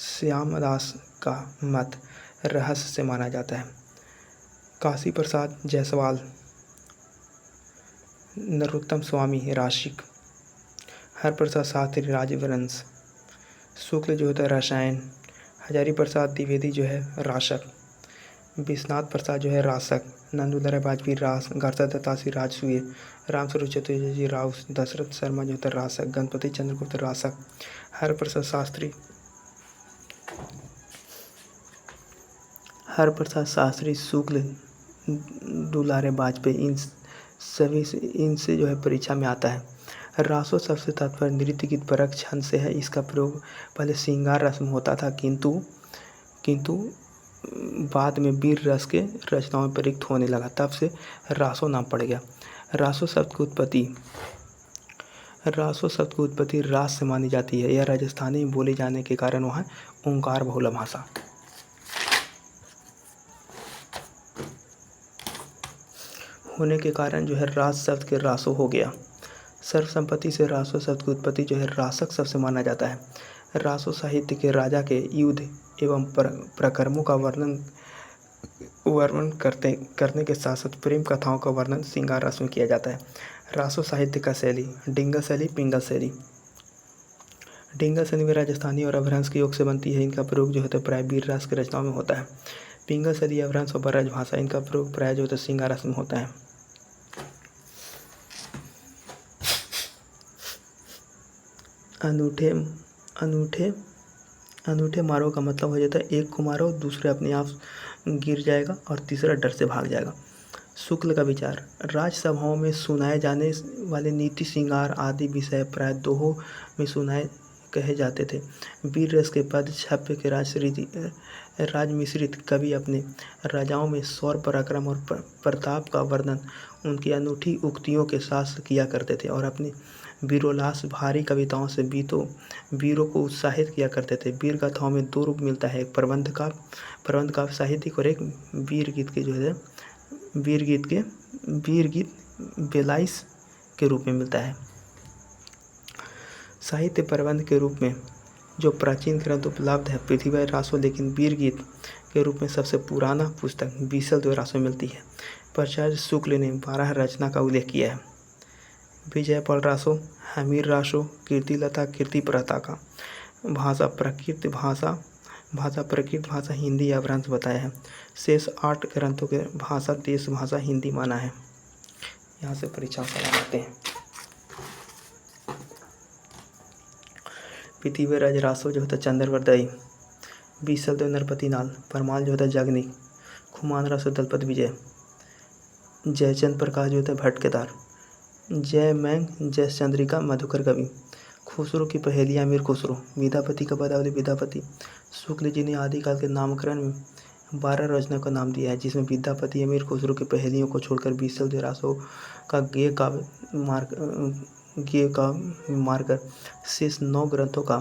श्यामदास का मत रहस्य से माना जाता है। काशी प्रसाद जायसवाल, नरोत्तम स्वामी राशिक, हरप्रसाद शास्त्री राजवंश, शुक्ल जो होता है रसायन, हजारी प्रसाद द्विवेदी जो है रासक, विश्वनाथ प्रसाद जो है रासक, नंदूधर वाजपेयी रास, गर्षा दत्तासी राजसूय, रामस्वरूप चतुर्वेदी राउस, दशरथ शर्मा जो होता है रासक, गणपति चंद्रगुप्त रासक, हरप्रसाद शास्त्री, शुक्ल, दुलारे वाजपेयी, इनसे जो है परीक्षा में आता है। रासो शब्द से तात्पर्य नृत्य गीत परक छंद से है। इसका प्रयोग पहले श्रृंगार रस में होता था, किंतु बाद में वीर रस के रचनाओं में प्रयुक्त होने लगा, तब से रासो नाम पड़ गया। रासो शब्द की उत्पत्ति रास से मानी जाती है। यह राजस्थानी में बोले जाने के कारण वहाँ ओंकार बहुला भाषा होने के कारण जो है रास शब्द के रासो हो गया। सर्वसम्मति से रासो शब्द की उत्पत्ति जो है रासक शब्द से माना जाता है। रासो साहित्य के राजा के युद्ध एवं प्रकर्मों का वर्णन करने के साथ साथ प्रेम कथाओं का वर्णन श्रृंगार रस में किया जाता है। रासो साहित्य का शैली डिंगल शैली, पिंगल शैली। डिंगल शैली में राजस्थानी और अभ्रंश के योग से बनती है। इनका प्रयोग जो होता है प्राय वीर रस की रचनाओं में होता है। पिंगल शैली, अभ्रंश और ब्रज भाषा, इनका प्रयोग प्राय जो होता है श्रृंगार रस में होता है। अनूठे मारो का मतलब हो जाता है एक को मारो, दूसरे अपने आप गिर जाएगा और तीसरा डर से भाग जाएगा। शुक्ल का विचार राजसभाओं में सुनाए जाने वाले नीति श्रृंगार आदि विषय प्राय दोहों में सुनाए कहे जाते थे। वीर रस के पद छाप्य के राज मिश्रित कवि अपने राजाओं में शौर्य, पराक्रम और प्रताप का वर्णन उनकी अनूठी उक्तियों के साथ किया करते थे और अपनी वीरोल्लास भारी कविताओं से वीरों को उत्साहित किया करते थे। वीर गाथाओं में 2 रूप मिलता है, एक प्रबंध काव्य साहित्यिक और एक वीर गीत बेलाइस के रूप में मिलता है। साहित्य प्रबंध के रूप में जो प्राचीन ग्रंथ उपलब्ध है पृथ्वी रासो, लेकिन वीर गीत के रूप में सबसे पुराना पुस्तक बीसलदेव रासो मिलती है। आचार्य शुक्ल ने 12 रचना का उल्लेख किया है। विजय पल रासो, हमीर रासो, कीर्तिलता कीर्ति प्रताका। भाषा प्रकृत भाषा भाषा प्रकृत भाषा हिंदी या अपभ्रंश बताया है। शेष 8 ग्रंथों के भाषा देश भाषा हिंदी माना है। यहाँ से परीक्षा सवाल आते हैं। पृथ्वीराज रासो जो होता है चंद्रवरदाई, बीसलदेव नरपति नाल, परमाल जो होता है जगनिक, खुमान रासो दलपत विजय, जयचंद प्रकाश जो होता है भट्ट केदार, जय मैंग जय चंद्रिका मधुकर कवि, खुसरो की पहेलियाँ अमीर खुसरो, विद्यापति का पदावली विद्यापति। शुक्ल जी ने आदिकाल के नामकरण में 12 रचनाओं का नाम दिया है, जिसमें विद्यापति अमीर खुसरो की पहेलियों को छोड़कर बीसलदेव रासो का गेय काव्य मारकर शेष 9 ग्रंथों का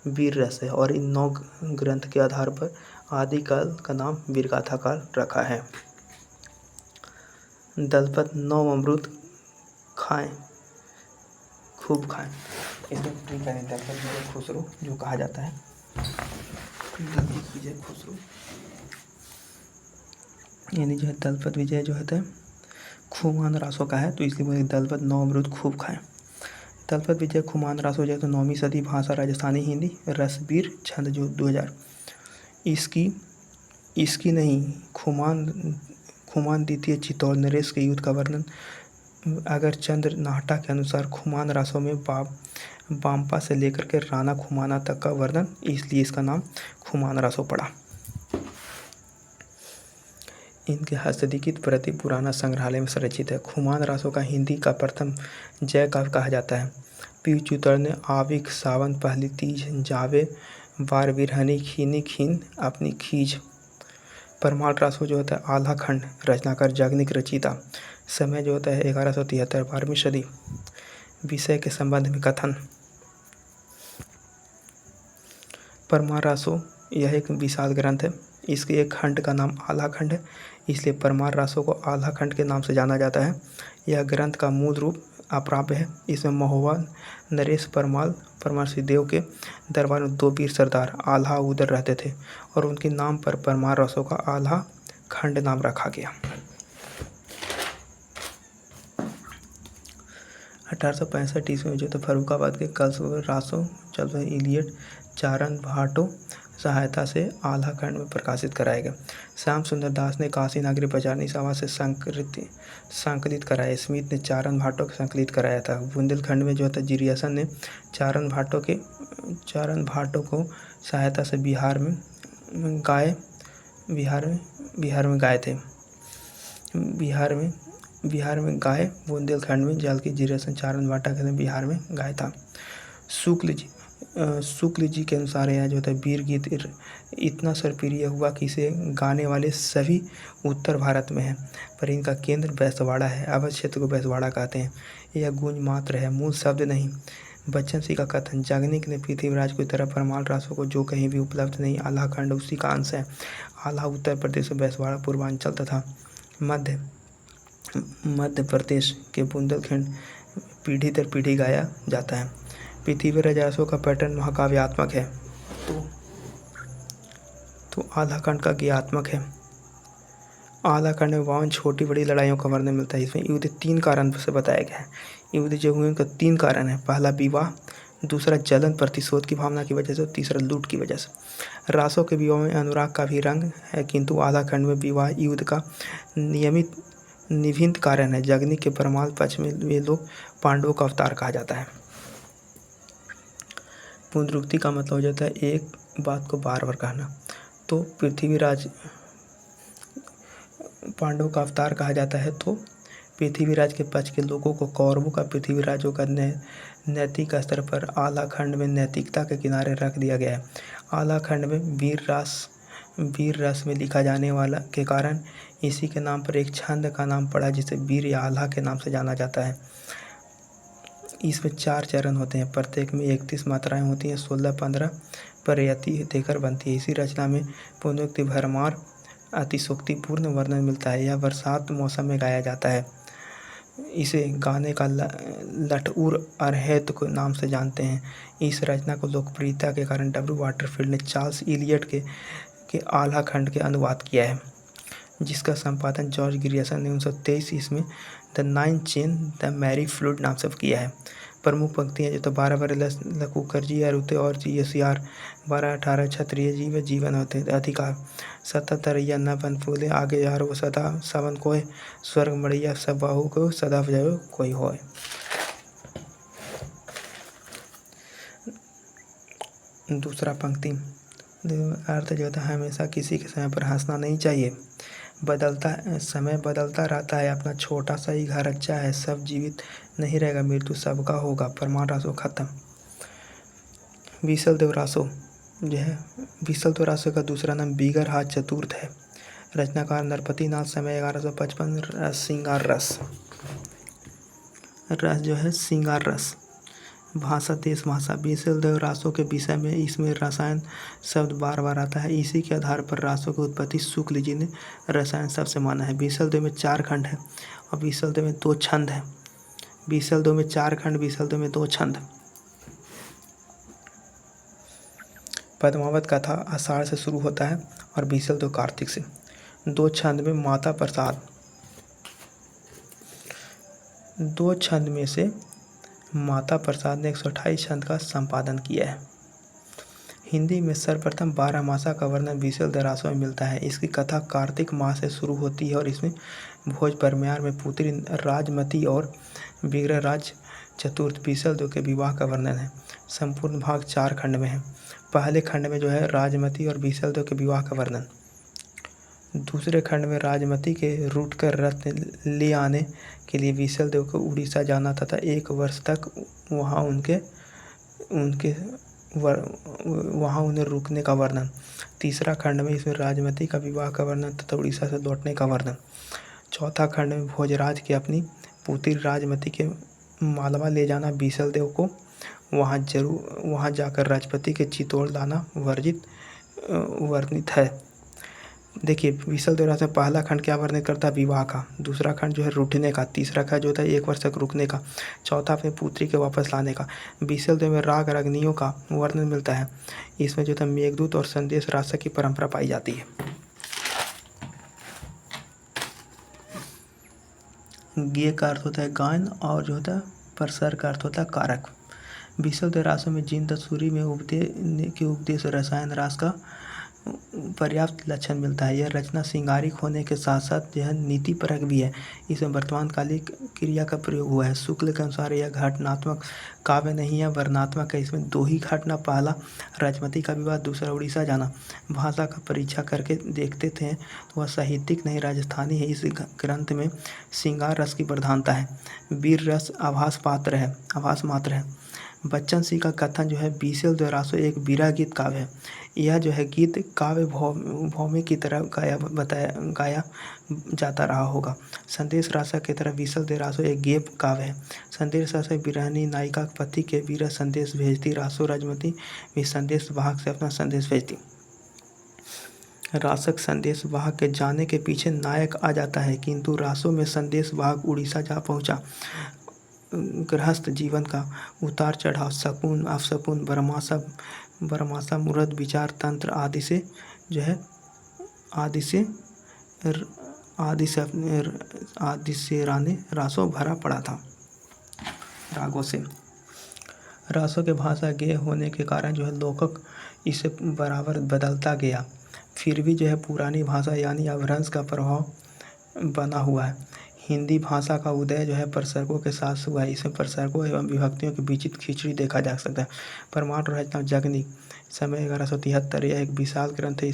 वीर रस है और इन 9 ग्रंथ के आधार पर आदिकाल का नाम वीरगाथा काल रखा है। दलपत 9 अमृत खाएं खूब खाएं, इसमें ठीक है दलपत विजय खुसरो जो कहा जाता है। दलपत विजय खुसरो यानी जो है दलपत विजय जो है खुमान रासो का है, तो इसलिए बोले दलपत 9 अमृत खूब खाएं। दलपत विजय खुमान रासो जो है तो 9वीं सदी, भाषा राजस्थानी हिंदी, रसबीर, छंद जो 2000। इसकी नहीं खुमान द्वितीय चित्तौड़ नरेश के युद्ध का वर्णन अगर चंद्र नाहटा के अनुसार खुमान रासो में बाम्पा से लेकर के राणा खुमाना तक का वर्णन, इसलिए इसका नाम खुमान रासो पड़ा। इनके हस्तलिखित प्रति पुराना संग्रहालय में संरक्षित है। खुमान रासो का हिंदी का प्रथम जय काव्य कहा जाता है। पीयूष उतरने आविक सावन पहली तीज, जावे बार बिरहनी खीनी खीन अपनी खीज। परमाल रासो जो होता है आल्हा खंड, रचनाकार जगनिक रचिता, समय जो होता है 1173, 12वीं सदी। विषय के संबंध में कथन। परमाल रासो यह एक विशाल ग्रंथ है, इसके एक खंड का नाम आल्हा खंड है, इसलिए परमाल रासो को आल्हा खंड के नाम से जाना जाता है। यह ग्रंथ का मूल रूप अप्राप्य है। इसमें महोबा नरेश परमाल सिद्धदेव के दरबार में 2 वीर सरदार आल्हा उदर रहते थे और उनके नाम पर परमाल रासो का आल्हा खंड नाम रखा गया। 1865 ईस्वी में जो था फर्रुखाबाद के कल्सवर रासो चल इलियट चारण भाटो सहायता से आल्हा खंड में प्रकाशित कराया गया। श्याम सुंदर दास ने काशी नागरी पचारनी सभा से संकलित कराया। स्मिथ ने चारण भाटो को संकलित कराया था। बुंदेलखंड में जो था जिरियसन ने चारण भाटो को सहायता से बिहार में गाए थे। बिहार में गाए। बुंदेलखंड में जल की जिरियसन चारण भाटा के बिहार में गाया था। शुक्ल जी के अनुसार यह जो होता है वीर गीत इतना सरप्रिय हुआ कि इसे गाने वाले सभी उत्तर भारत में हैं, पर इनका केंद्र बैसवाड़ा है। अवध क्षेत्र को बैसवाड़ा कहते हैं। यह गूंज मात्र है, मूल शब्द नहीं। बच्चन सिंह का कथन। जगनिक ने पृथ्वीराज की तरह परमाल रासो को जो कहीं भी उपलब्ध नहीं, आल्हा खंड उसी का अंश है। आल्हा उत्तर प्रदेश में बैसवाड़ा पूर्वांचल तथा मध्य प्रदेश के बुंदेलखंड पीढ़ी दर पीढ़ी गाया जाता है। पृथ्वीराज रासो का पैटर्न महाकाव्यात्मक है, तो आल्हा खंड का गीतात्मक है। आल्हा खंड में 52 छोटी बड़ी लड़ाइयों का वर्णन मिलता है। इसमें युद्ध 3 कारण से बताया गया है। युद्ध जो हुए उनका 3 कारण है। पहला विवाह, दूसरा जलन प्रतिशोध की भावना की वजह से, तीसरा लूट की वजह से। रासो के विवाह में अनुराग का भी रंग है, किंतु आल्हा खंड में विवाह युद्ध का नियमित निभिन्न कारण है। जगनिक के परमाल पक्ष में वे लोग पांडवों का अवतार कहा जाता है। पुनरुक्ति का मतलब हो जाता है एक बात को बार बार कहना। तो पृथ्वीराज पांडवों का अवतार कहा जाता है, तो पृथ्वीराज के पक्ष के लोगों को कौरवों का पृथ्वीराजों का नैतिक स्तर पर आल्हा खंड में नैतिकता के किनारे रख दिया गया है। आल्हा खंड में वीर रस में लिखा जाने वाला के कारण इसी के नाम पर एक छंद का नाम पड़ा, जिसे वीर या आल्हा के नाम से जाना जाता है। इसमें 4 चरण होते हैं, प्रत्येक में 31 मात्राएं होती हैं, 16-15 प्रयति देकर बनती है। इसी रचना में पुनरुक्ति भरमार अतिशोक्तिपूर्ण वर्णन मिलता है। यह बरसात मौसम में गाया जाता है। इसे गाने का लठउर अरहैत के नाम से जानते हैं। इस रचना को लोकप्रियता के कारण W. वाटरफील्ड ने चार्ल्स इलियट के आल्हा खंड के अनुवाद किया है। जिसका संपादन जॉर्ज ग्रियर्सन ने 1923 ईस्वी द नाइन चेन द मैरी फ्लूड नाम से किया है। प्रमुख पंक्तियाँ जो तो 12 बरस लघुकर्जी अरुते और जीएसआर 12-18 क्षत्रिय जीव जीवन होते अधिकार 77 न बन फूले आगे यार वो सदा सावन कोय स्वर्ग मड़िया सब बाहु को सदा जाओ कोई होय। दूसरा पंक्ति अर्थ जो था हमेशा किसी के समय पर हंसना नहीं चाहिए। समय बदलता रहता है, अपना छोटा सा ही घर अच्छा है, सब जीवित नहीं रहेगा, मृत्यु सबका होगा। परमार रासो खत्म। विसल देव रासो जो है, विसल देव रासो का दूसरा नाम बीगर हाथ चतुर्थ है। रचनाकार नरपति नाथ, समय 1155। श्रृंगार रस जो है श्रृंगार रस। भाषा देश भाषा। बीसल देव रासों के विषय में इसमें रसायन शब्द बार बार आता है। इसी के आधार पर रासों की उत्पत्ति शुक्ल जी ने रसायन शब्द से माना है। बीसल देव में 4 खंड है और बीसल देव में 2 छंद है। बीसल देव में 4 खंड, बीसल देव में 2 छंद। पद्मावत कथा आषाढ़ से शुरू होता है और बीसल देव कार्तिक से। 2 छंद में माता प्रसाद, 2 छंद में से माता प्रसाद ने 128 छंद का संपादन किया है। हिंदी में सर्वप्रथम 12 मासा का वर्णन बीसल देव रासों में मिलता है। इसकी कथा कार्तिक माह से शुरू होती है और इसमें भोज परम्यार में पुत्री राजमती और विग्रहराज चतुर्थ बीसल देव के विवाह का वर्णन है। संपूर्ण भाग 4 खंड में है। पहले खंड में जो है राजमती और बीसल देव के विवाह का वर्णन। दूसरे खंड में राजमती के रूट कर रथ ले आने के लिए बीसल देव को उड़ीसा जाना तथा 1 वर्ष तक वहाँ उन्हें रुकने का वर्णन। तीसरा खंड में इसमें राजमती का विवाह का वर्णन तथा उड़ीसा से लौटने का वर्णन। चौथा खंड में भोजराज के अपनी पुत्री राजमती के मालवा ले जाना, बीसल देव को वहाँ जाकर राजपति के चित्तौड़ लाना वर्णित है। देखिए बीसल देव रासों पहला खंड क्या वर्णित करता है? विवाह का। दूसरा खंड जो है रुठने का। तीसरा खंड जो होता है 1 वर्ष तक रुकने का। चौथा अपनी पुत्री के वापस लाने का। बीसल देव में राग रागनियों का वर्णन मिलता है। इसमें जो था मेघदूत और संदेश राशि की परंपरा पाई जाती है। गेय का अर्थ होता है गायन और जो होता है परसर का अर्थ होता है कारक। बीसल देव रासों में जिन तत्सूरी में उपदेश रसायन रास का पर्याप्त लक्षण मिलता है। यह रचना श्रृंगारिक होने के साथ साथ यह नीतिपरक भी है। इसमें वर्तमानकालिक क्रिया का प्रयोग हुआ है। शुक्ल के अनुसार यह घटनात्मक काव्य नहीं है, वर्णनात्मक है। इसमें 2 ही घटना, पहला राजमती का विवाह, दूसरा उड़ीसा जाना। भाषा का परीक्षा करके देखते थे तो वह साहित्यिक नहीं राजस्थानी है। इस ग्रंथ में श्रृंगार रस की प्रधानता है, वीर रस आभास मात्र है। बच्चन सिंह का कथन जो है बीसल देव रासों एक विरह गीत काव्य है। यह जो है गीत काव्य भौमी की तरह गाया जाता रहा होगा। संदेश रासा की तरह बीसल देव रासों एक गेप काव्य है। संदेश रासा बिरहनी नायिका पति के विरह संदेश भेजती। रासो राजमती भी संदेश वाहक से अपना संदेश भेजती। रासक संदेश वाहक के जाने के पीछे नायक आ जाता है, किंतु रासों में संदेश वाहक उड़ीसा जा पहुंचा। गृहस्थ जीवन का उतार चढ़ाव, शकुन अवशकुन, बरमासा मुहूर्त, विचार तंत्र आदि से राने रासों भरा पड़ा था। रागों से रासों के भाषा गेय होने के कारण जो है लोकक इसे बराबर बदलता गया। फिर भी जो है पुरानी भाषा यानी अपभ्रंश का प्रभाव बना हुआ है। हिंदी भाषा का उदय जो है प्रसर्गों के साथ हुआ है। इसमें प्रसर्गों एवं विभक्तियों के बीच खिचड़ी देखा जा सकता है। परमाणु रचना जगनी, समय 1173। यह एक विशाल ग्रंथ है।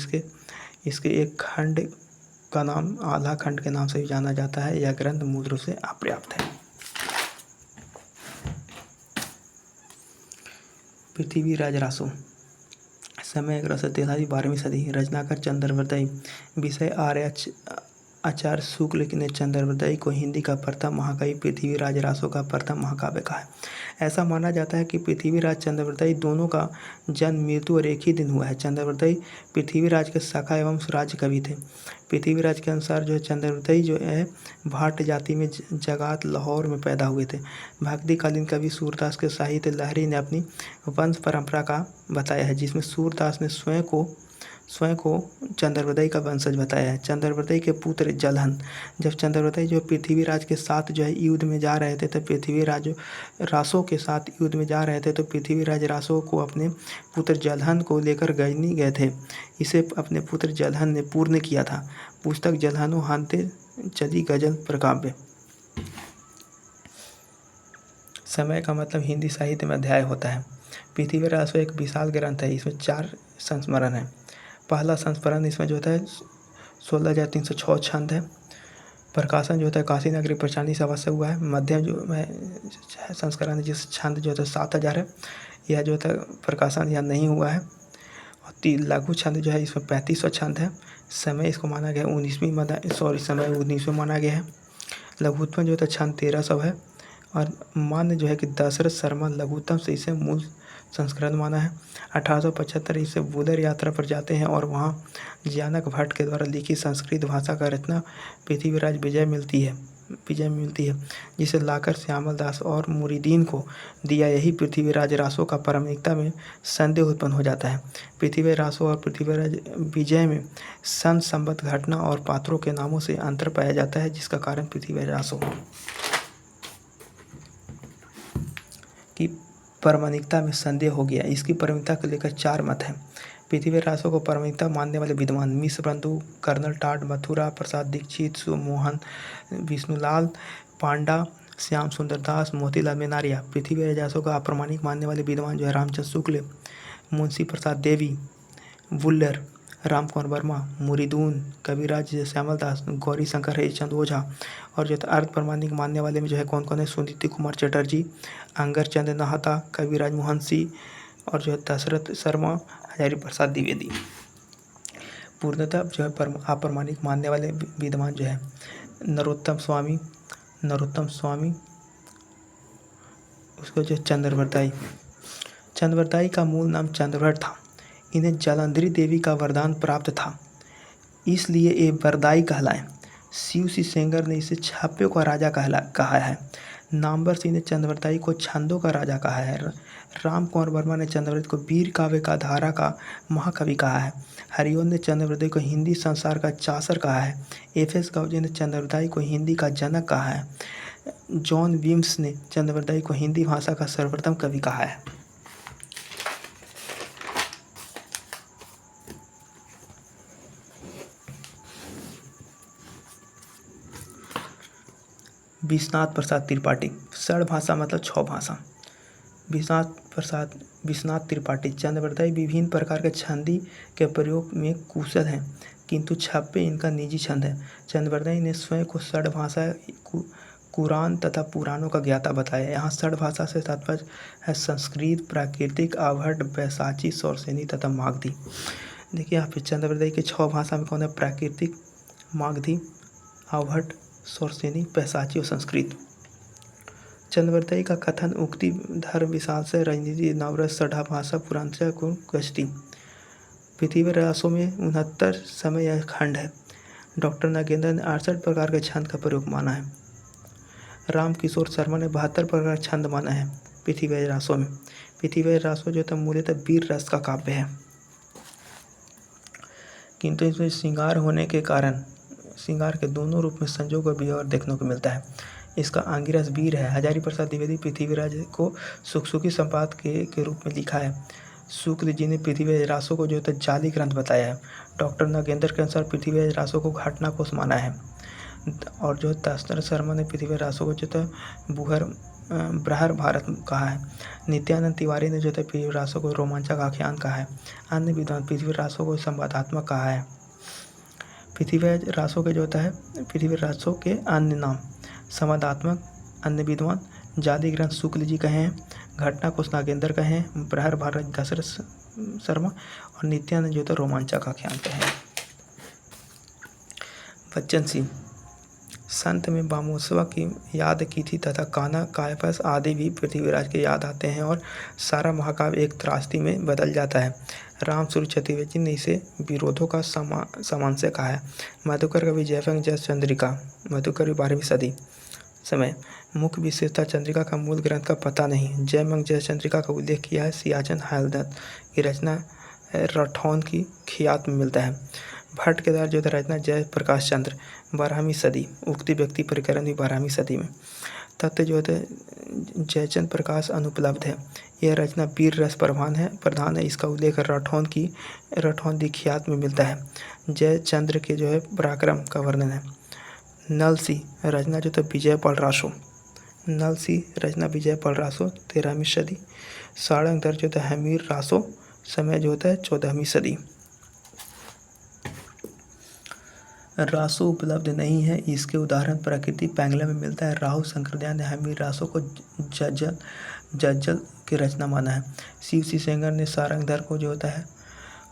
इसके एक खंड का नाम आधा खंड के नाम से भी जाना जाता है। यह ग्रंथ मूल रूप से अपर्याप्त है। पृथ्वीराज रासो, समय 1143, 12वीं सदी। रचनाकार चंद्रवरदायी। विषय आचार्य शुक्ल ने चंद्रवरदायी को हिंदी का प्रथम महाकाव्य पृथ्वीराज रासों का प्रथम महाकाव्य कहा है। ऐसा माना जाता है कि पृथ्वीराज चंद्रवरदायी दोनों का जन्म मृत्यु और एक ही दिन हुआ है। चंद्रवरदायी पृथ्वीराज के सखा एवं राज्य कवि थे। पृथ्वीराज के अनुसार जो है चंद्रवरदायी जो है भाट जाति में जगात लाहौर में पैदा हुए थे। भक्तिकालीन कवि सूरदास के साहित्य लहरी ने अपनी वंश परंपरा का बताया है, जिसमें सूरदास ने स्वयं को स्वयं को चंद्रवदयी का वंशज बताया है। चंद्रवदयी के पुत्र जलहन, जब चंद्रवदयी जो पृथ्वीराज के साथ जो है युद्ध में जा रहे थे, तब पृथ्वीराज रासो के साथ युद्ध में जा रहे थे, तो पृथ्वीराज रासो को अपने पुत्र जलहन को लेकर गजनी गए थे। इसे अपने पुत्र जलहन ने पूर्ण किया था। पुस्तक जलहनो हानते चली गजल प्रकाव्य। समय का मतलब हिंदी साहित्य में अध्याय होता है। पृथ्वी रासो एक विशाल ग्रंथ है। इसमें 4 संस्मरण है। पहला संस्मरण इसमें जो होता है 16,306 छंद है। प्रकाशन जो होता है काशी नगरी प्रचानी सभा से हुआ है। मध्यम जो है संस्करण है, जिस छंद जो होता है 7,000 है। यह जो होता है प्रकाशन यह नहीं हुआ है। और लघु छंद जो है इसमें 3500 छंद है। समय इसको माना गया 19वीं माना गया है। लघुत्तम जो होता है छंद 1300 है। और मान्य जो है कि दशरथ शर्मा लघुत्तम से इसे मूल संस्करण माना है। 1875 इसे वुलर यात्रा पर जाते हैं और वहाँ जानक भट्ट के द्वारा लिखी संस्कृत भाषा का रचना पृथ्वीराज विजय मिलती है, जिसे लाकर श्यामल दास और मुरीदीन को दिया। यही पृथ्वीराज रासो का प्रामाणिकता में संदेह उत्पन्न हो जाता है। पृथ्वी रासो और पृथ्वीराज विजय में सन संबद्ध घटना और पात्रों के नामों से अंतर पाया जाता है, जिसका कारण पृथ्वी रासो की प्रामाणिकता में संदेह हो गया। इसकी प्रामाणिकता को लेकर 4 मत हैं। पृथ्वी रासो को प्रामाणिकता मानने वाले विद्वान मिश्र बंधु, कर्नल टाड, मथुरा प्रसाद दीक्षित, सुमोहन, विष्णुलाल पांडा, श्याम सुंदर दास, मोतीलाल मेनारिया। पृथ्वी रासो का अप्रामाणिक मानने वाले विद्वान जो है रामचंद्र शुक्ल, मुंशी प्रसाद देवी, वुल्लर, राम कुंवर वर्मा, मुरीदून, कविराज श्यामल दास, गौरी शंकर हरिश्चंद्र ओझा। और जो अर्ध प्रमाणिक मानने वाले में जो है कौन कौन है, सुनीति कुमार चटर्जी, अंगर चंद नाहता, कविराज मोहन सिंह और जो है दशरथ शर्मा, हजारी प्रसाद द्विवेदी। पूर्णतः जो है अप्रमाणिक मानने वाले विद्वान जो है नरोत्तम स्वामी, उसको जो चंद्रवरदाई का मूल नाम चंद्रभट्ट था। इन्हें जलंधरी देवी का वरदान प्राप्त था, इसलिए ये वरदाई कहलाए। शिव सी सेंगर ने इसे छाप्यों का राजा कहा है। नामवर सिंह ने चंद्रवरदाई को छंदों का राजा कहा है। राम कुंवर वर्मा ने चंद्रवरदाई को वीर काव्य का धारा का महाकवि कहा है। हरिओम ने चंद्रवरदाई को हिंदी संसार का चासर कहा है। एफ.एस. गाउजे ने चंद्रवरदाई को हिंदी का जनक कहा है। जॉन विम्स ने चंद्रवरदाई को हिंदी भाषा का सर्वप्रथम कवि कहा है। विश्वनाथ प्रसाद त्रिपाठी, षड भाषा मतलब 6 भाषा। विश्वनाथ त्रिपाठी चंद्रवरदाई विभिन्न प्रकार के छंदी के प्रयोग में कुशल हैं, किंतु छप्पे इनका निजी छंद है। चंद्रवरदाई ने स्वयं को षड भाषा कुरान तथा पुराणों का ज्ञाता बताया। यहाँ षड भाषा से तात्पर्य है संस्कृत, प्राकृतिक, आवहट, बैसाची, सौरसेनी तथा मागधी। देखिए यहाँ पे चंद्रवरदाई के 6 भाषा में कौन है, प्राकृतिक, मागधी, आवहट, सौरसेनी, पैसाची और संस्कृत। चंद्रवरदाई का कथन उक्ति धर्म विशाल से राजनीति नवरस सढ़ा भाषा पुरांतरा को गश्ती। पृथ्वी रासों में 69 समय या खंड है। डॉक्टर नागेंद्र ने 68 प्रकार के छंद का प्रयोग माना है। राम किशोर शर्मा ने 72 प्रकार का छंद माना है पृथ्वी रासों में। पृथ्वी रासों जो था मूलतः वीर रस का काव्य है, किंतु इसमें श्रृंगार होने के कारण श्रृंगार के दोनों रूप में संजोग और व्यवहार देखने को मिलता है। इसका आंगिरस वीर है। हजारी प्रसाद द्विवेदी पृथ्वीराज को सुखसुखी संपाद के रूप में लिखा है। शुक्ल जी ने पृथ्वी रासों को जो है जाली ग्रंथ बताया है। डॉक्टर नागेंद्र के अनुसार पृथ्वी रासों को घटना कोश माना है। और जो दशरथ शर्मा ने पृथ्वी रासों को जो है बृहर भारत कहा है। नित्यानंद तिवारी ने जो है पृथ्वी रासों को रोमांचक आख्यान कहा है। अन्य विद्वान पृथ्वी रासों को संवादात्मक कहा है। पृथ्वी रासों के जो होता है पृथ्वी रासों के अन्य नाम संवादात्मक, अन्य विद्वान जाली ग्रंथ शुक्ल जी कहे हैं, घटना कोश नागेंद्र कहे हैं, बृहर भारत दशरथ शर्मा और नित्यानंद जो होता रोमांचक आख्यान कहे हैं। बच्चन सिंह संत में बामोसवा की याद की थी तथा कान्हा कायपस आदि भी पृथ्वीराज के याद आते हैं और सारा महाकाव्य एक त्रासदी में बदल जाता है। रामसूर्य चतुर्वेदी ने इसे विरोधों का सामांस्य कहा है। मधुकर कवि जयवंश जय चंद्रिका, मधुकर 12वीं सदी। समय मुख्य विशेषता चंद्रिका का मूल ग्रंथ का पता नहीं। जयवंश जय चंद्रिका का उल्लेख किया है। सियाचन हायलदत्त की रचना राठौन की ख्यात में मिलता है। भट्ट के द्वारा जो है रचना जय प्रकाश चंद्र 12वीं सदी, उक्ति व्यक्ति प्रकरण भी 12वीं सदी में। तथ्य जो है जयचंद प्रकाश अनुपलब्ध है। यह रचना वीर रस प्रधान है। इसका उल्लेख राठौन की ख्यात में मिलता है। जयचंद्र के जो है पराक्रम का वर्णन है। नलसी रचना जो था विजयपाल रासो, नलसी रचना विजयपाल रासो 13वीं सदी। सारंग दर जो था हमीर रासो, समय जो होता है 14वीं सदी। रासो उपलब्ध नहीं है। इसके उदाहरण प्रकृति पैंगला में मिलता है। राहु शंकरदयाल ने हमीर रासो को जज्जल की रचना माना है। शिव सी सेंगर ने सारंगधर को जो होता है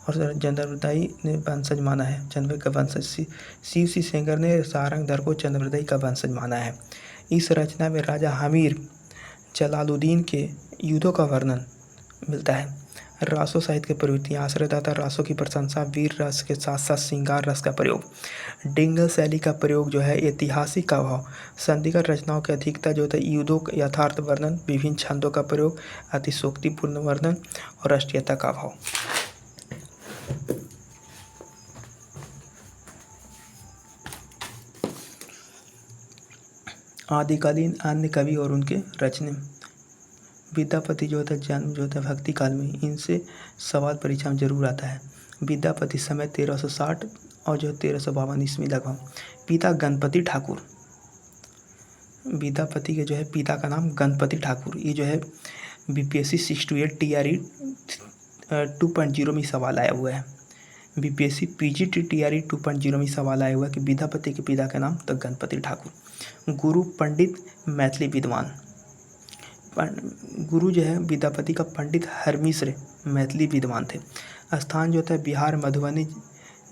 और चंद्रवृदाई ने वंशज माना है, चंद्र का वंशज। शिव सी सेंगर ने सारंगधर को चंद्रवृदाई का वंशज माना है। इस रचना में राजा हमीर जलालुद्दीन के युद्धों का वर्णन मिलता है। रासो साहित्य की प्रवृत्तियाँ, आश्रयदाता रासो की प्रशंसा, वीर रस के साथ साथ श्रृंगार रस का प्रयोग, डिंगल शैली का प्रयोग जो है, ऐतिहासिक का भाव, संधिगत रचनाओं की अधिकता जो है, युद्धों का यथार्थ वर्णन, विभिन्न छंदों का प्रयोग, अतिशोक्तिपूर्ण वर्णन और राष्ट्रीयता का भाव। आदिकालीन अन्य कवि और उनके रचने। विद्यापति जो होता है जन्म जो होता है भक्ति काल में, इनसे सवाल परीक्षा में जरूर आता है। विद्यापति समय 1360 और जो 1352 ईस्वी लगभग। पिता गणपति ठाकुर, विद्यापति के जो है पिता का नाम गणपति ठाकुर। ये जो है बीपीएससी 628 TRE 2.0 में सवाल आया हुआ है। बीपीएससी पीजीटी TRE 2.0 में सवाल आया हुआ है कि विद्यापति के पिता का नाम तो गणपति ठाकुर। गुरु पंडित मैथिली विद्वान, गुरु जो है विद्यापति का पंडित हरमिश्र मैथिली विद्वान थे। स्थान जो था बिहार, मधुबनी,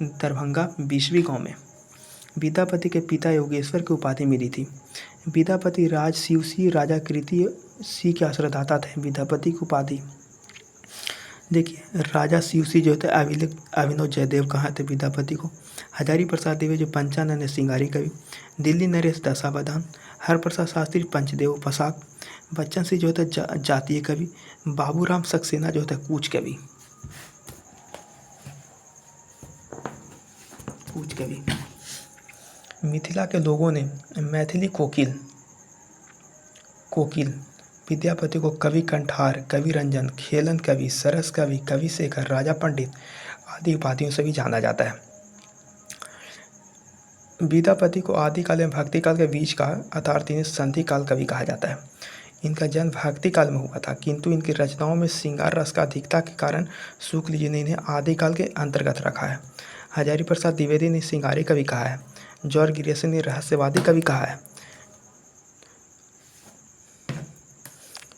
दरभंगा, 20वीं गाँव में। विद्यापति के पिता योगेश्वर की उपाधि मिली थी। विद्यापति राज शिवसी राजा कृति सी के आश्रयदाता थे। विद्यापति की उपाधि देखिए, राजा शिवसी जो थे अभिनव जयदेव कहाँ थे विद्यापति को। हजारी प्रसाद देवी जो पंचानन श्रृंगारी कवि, दिल्ली नरेश दशावधान, हरप्रसाद शास्त्री पंचदेव पोशाक, बच्चन सिंह जो होता है जातीय कवि, बाबूराम सक्सेना जो होता है कूच कवि। मिथिला के लोगों ने मैथिली कोकिल विद्यापति को कवि कंठार, कवि रंजन, खेलन कवि, सरस कवि, कवि शेखर, राजा पंडित आदि उपाधियों से भी जाना जाता है। विद्यापति को आदिकाल एवं भक्ति काल के बीच का अर्थात इन्हें संधि काल कवि कहा जाता है। इनका जन्म भक्ति काल में हुआ था, किंतु इनकी रचनाओं में श्रृंगार रस का अधिकता के कारण शुक्ल जी ने इन्हें आदिकाल के अंतर्गत रखा है। हजारी प्रसाद द्विवेदी ने श्रृंगारी कवि कहा है। जॉर्ज ग्रियर्सन ने रहस्यवादी कवि कहा है।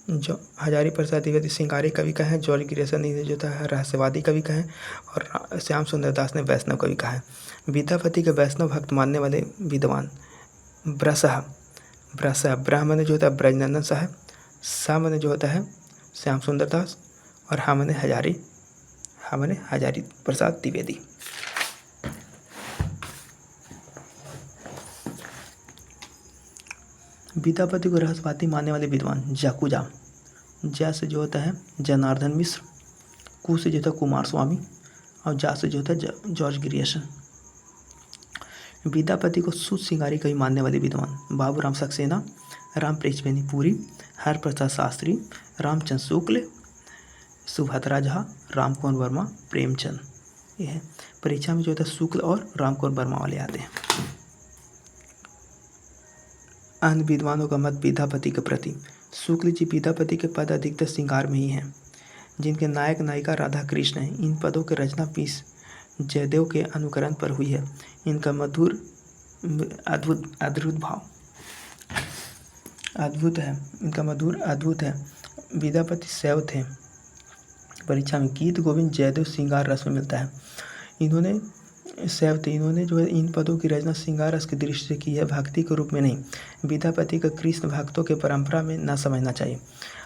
जो हजारी प्रसाद द्विवेदी श्रृंगारी कवि कहे हैं, जॉर्ज ग्रियर्सन ने जो था रहस्यवादी कवि कहे और श्याम सुंदर दास ने वैष्णव कवि कहा है। विद्यापति के वैष्णव भक्त मानने वाले विद्वान ब्रह माने जो होता है ब्रजनंदन साहब, सा माने जो होता है श्याम सुंदर दास और हा माने हजारी प्रसाद द्विवेदी। विद्यापति को रहस्यवादी मानने वाले विद्वान जाकुजा, जा से जो होता है जनार्दन मिश्र, कु से जो होता है कुमार स्वामी और जा से जो होता है जॉर्ज ग्रियर्सन। विद्यापति को शुद्ध श्रृंगारी कवि मानने वाले विद्वान बाबूराम सक्सेना, राम पुरी, हरप्रसाद शास्त्री, रामचंद्र शुक्ल, सुभद्रा झा, रामकुमार वर्मा, प्रेमचंद। यह है परीक्षा में जो होता है शुक्ल और रामकुमार वर्मा वाले आते हैं। अन्य विद्वानों का मत विद्यापति के प्रति। शुक्ल जी विद्यापति के पद अधिकतर श्रृंगार में ही हैं, जिनके नायक नायिका राधा कृष्ण हैं। इन पदों की रचना पीस जयदेव के अनुकरण पर हुई है। इनका मधुर अद्भुत है। विद्यापति शैव थे। परीक्षा में गीत गोविंद जयदेव श्रृंगार रस में मिलता है। इन्होंने जो है इन पदों की रचना श्रृंगार रस की दृष्टि से की है, भक्ति के रूप में नहीं। विद्यापति का कृष्ण भक्तों के परंपरा में न समझना चाहिए।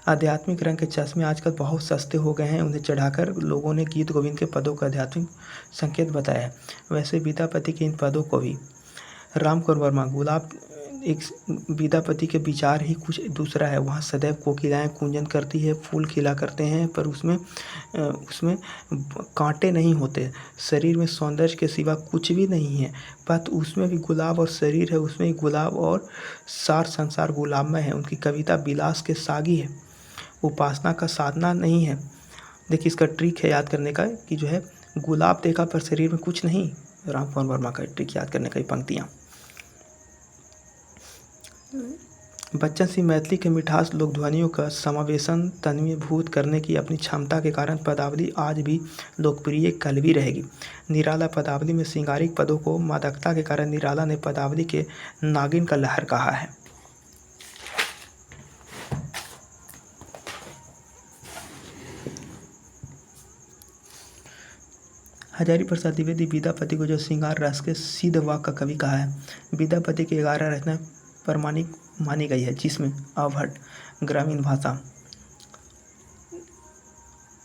आध्यात्मिक रंग के चश्मे आजकल बहुत सस्ते हो गए हैं, उन्हें चढ़ाकर लोगों ने गीत गोविंद के पदों का आध्यात्मिक संकेत बताया है। वैसे विद्यापति के इन पदों को भी रामकुमार वर्मा एक विद्यापति के विचार ही कुछ दूसरा है। वहाँ सदैव कोकिलाएँ कूंजन करती है, फूल खिला करते हैं, पर उसमें उसमें कांटे नहीं होते, शरीर में सौंदर्य के सिवा कुछ भी नहीं है। पर उसमें भी गुलाब और शरीर है, उसमें भी गुलाब और सार संसार गुलाबमय है। उनकी कविता विलास के सागी है, उपासना का साधना नहीं है। देखिए इसका ट्रिक है याद करने का कि जो है गुलाब देखा पर शरीर में कुछ नहीं। रामकुमार वर्मा का ट्रिक याद करने का ही पंक्तियाँ। बच्चन सिंह मैथिली के मिठास लोक ध्वनियों का समावेशन तन्वीभूत करने की अपनी क्षमता के कारण पदावली आज भी लोकप्रिय कल भी रहेगी। निराला पदावली में श्रृंगारिक पदों को मादकता के कारण निराला ने पदावली के नागिन का लहर कहा है। हजारी प्रसाद द्विवेदी विद्यापति को जो श्रृंगार रस के सिद्ध वाक का कवि कहा है। विद्यापति की 11 रचनाएं प्रमाणिक मानी गई है, जिसमें आवहट, ग्रामीण भाषा,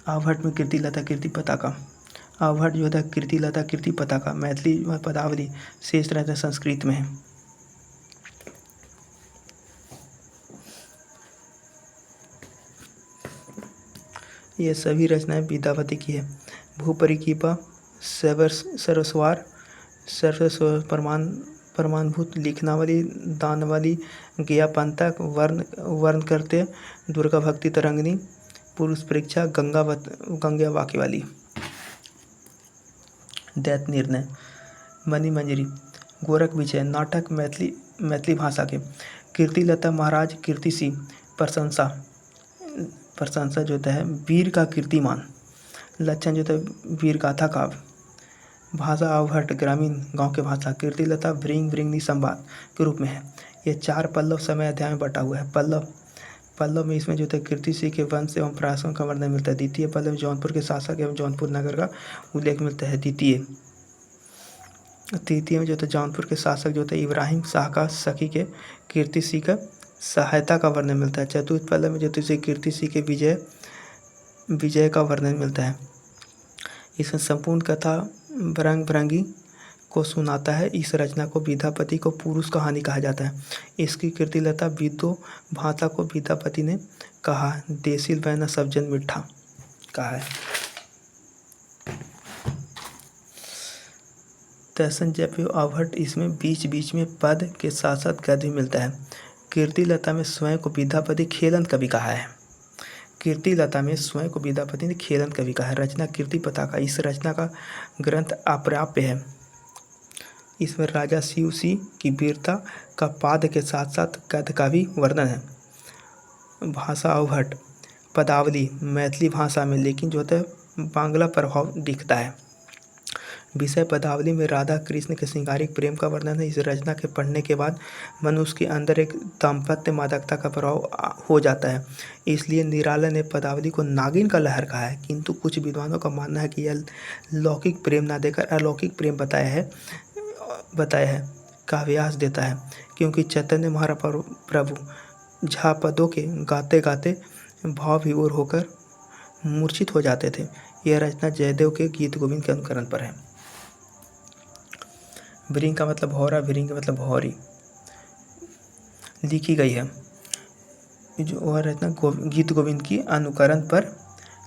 आवहट में कीर्तिलता कीर्ति पताका, आवहट जो था कीर्तिलता कीर्ति पताका, मैथिली में पदावली, शेष रचना संस्कृत में है। ये सभी रचनाएं विद्यापति की है। भूपरिकीपा, सरस्वार, प्रमाणभूत, लिखनावली, दानवाली, ज्ञापंतक, वर्ण करते, दुर्गा भक्ति तरंगिनी, पुरुष परीक्षा, गंगा वाक्य वाली, दैत निर्णय, मणि मंजरी, गोरख विजय, नाटक मैथिली भाषा के, कीर्तिलता महाराज कीर्तिसी, प्रशंसा जो है वीर का कीर्तिमान, लक्षण जो है वीर गाथा काव्य, भाषा आवहट ग्रामीण गांव के भाषा, कीर्तिलता भृंगी संवाद के रूप में है। ये 4 पल्लव समय अध्याय में बटा हुआ है। पल्लव में इसमें जो है कीर्तिसी के वंश एवं प्रयासों का वर्णन मिलता है। द्वितीय पल्लव में जौनपुर के शासक एवं जौनपुर नगर का उल्लेख मिलता है। तृतीय में जो है जौनपुर के शासक जो थे इब्राहिम शाह का सखी के कीर्तिसी का सहायता का वर्णन मिलता है। चतुर्थ पल्लव में जो है कीर्तिसी के विजय का वर्णन मिलता है। इसमें संपूर्ण कथा बरंग बरंगी को सुनाता है। इस रचना को विद्यापति को पुरुष कहानी कहा जाता है। इसकी कीर्तिलता विद्यो भाषा को विद्यापति ने कहा, देसिल वैना सब जन मिठा कहा है। तैसन जपयो आवहट, इसमें बीच बीच में पद के साथ साथ गद्य भी मिलता है। कीर्तिलता में स्वयं को विद्यापति खेलन कवि कहा है। कीर्तिलता में स्वयं को विद्यापति ने खेलन कवि कहा है। रचना कीर्ति पताका, इस रचना का ग्रंथ अप्राप्य है। इसमें राजा शिव की वीरता का पाद के साथ साथ गद्य का भी वर्णन है। भाषा आवहट, पदावली मैथिली भाषा में, लेकिन जो है बांग्ला प्रभाव दिखता है। विषय पदावली में राधा कृष्ण के श्रृंगारिक प्रेम का वर्णन है। इस रचना के पढ़ने के बाद मनुष्य के अंदर एक दाम्पत्य मादकता का प्रभाव हो जाता है। इसलिए निराला ने पदावली को नागिन का लहर कहा है। किंतु कुछ विद्वानों का मानना है कि यह लौकिक प्रेम न देकर अलौकिक प्रेम बताया है काव्यास देता है, क्योंकि चैतन्य महाप्रभु झा पदों के गाते गाते भाव विभोर होकर मूर्छित हो जाते थे। यह रचना जयदेव के गीत गोविंद के अनुकरण पर है। भृंग का मतलब भौरा, भृंग का मतलब भौरी, लिखी गई है। जो वह रचना गीत गोविंद की अनुकरण पर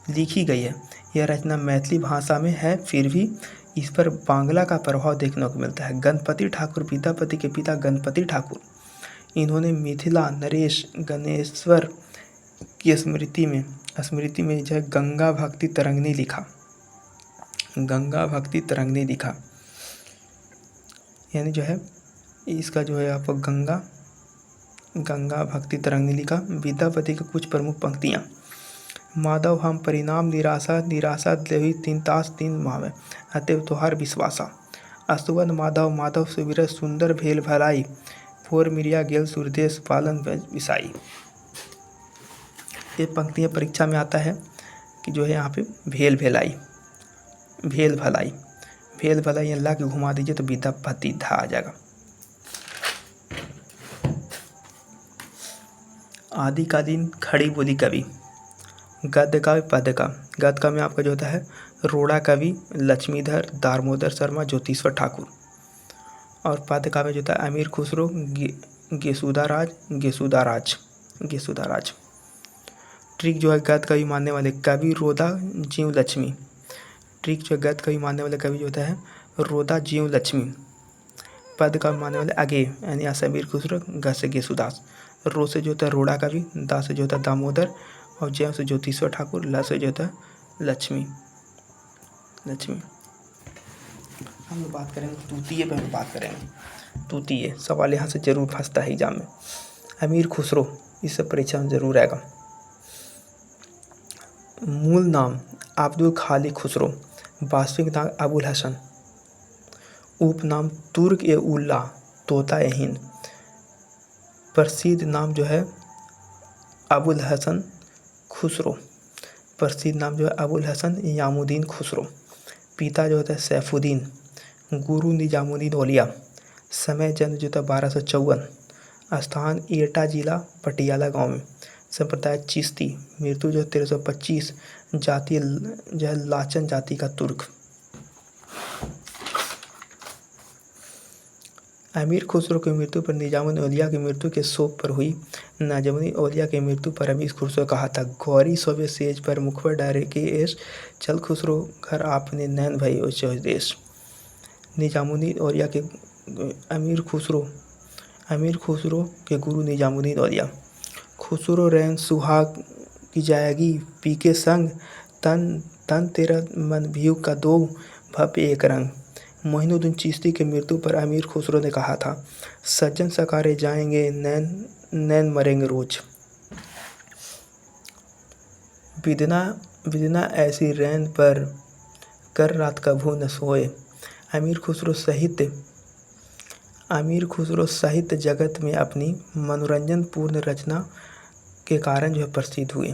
लिखी गई है। यह रचना मैथिली भाषा में है, फिर भी इस पर बांग्ला का प्रभाव देखने को मिलता है। गणपति ठाकुर विद्यापति के पिता गणपति ठाकुर, इन्होंने मिथिला नरेश गणेश्वर की स्मृति में जो है गंगा भक्ति तरंगिनी लिखा। यानी जो है इसका जो है आपको गंगा भक्ति तरंगिनी लिखा। विद्यापति के कुछ प्रमुख पंक्तियाँ, माधव हम परिणाम निराशा देवी 3 तास 3 मावे, अतएव तोहार विश्वासा, अस्तुवन माधव सुविरत सुंदर भेल भलाई, फोर मिरिया गेल सूरदेश पालन विसाई। ये पंक्तियाँ परीक्षा में आता है कि जो है यहाँ पे भेल भलाई अल्लाह के घुमा दीजिए तो विद्यापति धा आ जाएगा। आदिकालीन खड़ी बोली कवि, गद्य का पद्य का। गद्य का में आपका जो होता है रोड़ा कवि लक्ष्मीधर, दामोदर शर्मा, ज्योतिश्वर ठाकुर, और पद्य का में जो होता है अमीर खुसरो, गेसुदाराज। ट्रिक जो है गद्य कवि मानने वाले कवि रोदा जीव लक्ष्मी। ट्रिक जो गद्य कवि मानने वाले कवि जो होता है रोदा जीव लक्ष्मी। पद कवि मानने वाले अगे यानी अमीर खुसरो, ग से गेसुदास, रो से जो होता है रोड़ा कवि, दा से जो होता है दामोदर और जय से ज्योतिश्वर ठाकुर, ल से जो होता है लक्ष्मी। हम लोग बात करेंगे तूतीये पे, हम बात करेंगे तूतीये। सवाल यहाँ से जरूर फंसता है एग्जाम में। अमीर खुसरो, इससे परीक्षा में जरूर आएगा। मूल नाम अब्दुल खालिक खुसरो, वास्तविक नाम अबुल हसन, उपनाम तुर्क ए उल्ला, तोता ए हिंद, प्रसिद्ध नाम जो है अबुल हसन खुसरो, प्रसिद्ध नाम जो है अबुल हसन यामुद्दीन खुसरो, पिता जो होता है सैफुद्दीन, गुरु निजामुद्दीन औलिया, समय जन्म जो था 1254, स्थान एटा जिला पटियाला गांव में, संप्रदाय चिश्ती, मृत्यु जो 1325, जाति जो है लाचन जाति का तुर्क। अमीर खुसरो की मृत्यु पर निजामुद्दीन औलिया की मृत्यु के शोक पर हुई। निजामुद्दीन औलिया की मृत्यु पर अमीर खुसरो कहा था, गौरी सोवे सेज पर मुखबर डारे के एश, चल खुसरो घर आपने नैन भई उच्च देश। निजामुद्दीन औलिया के अमीर खुसरो के गुरु निजामुद्दीन औलिया। खुसरो रैन सुहाग की जाएगी पी के संग, तन तन तेरा मन भीव का दो भव्य एक रंग। मोइनुद्दीन चिश्ती की मृत्यु पर अमीर खुसरो ने कहा था, सज्जन सकारे जाएंगे नैन नैन मरेंगे रोज। विदना ऐसी रैन पर कर रात कभू न सोए। अमीर खुसरो साहित्य जगत में अपनी मनोरंजन पूर्ण रचना के कारण जो है प्रसिद्ध हुए।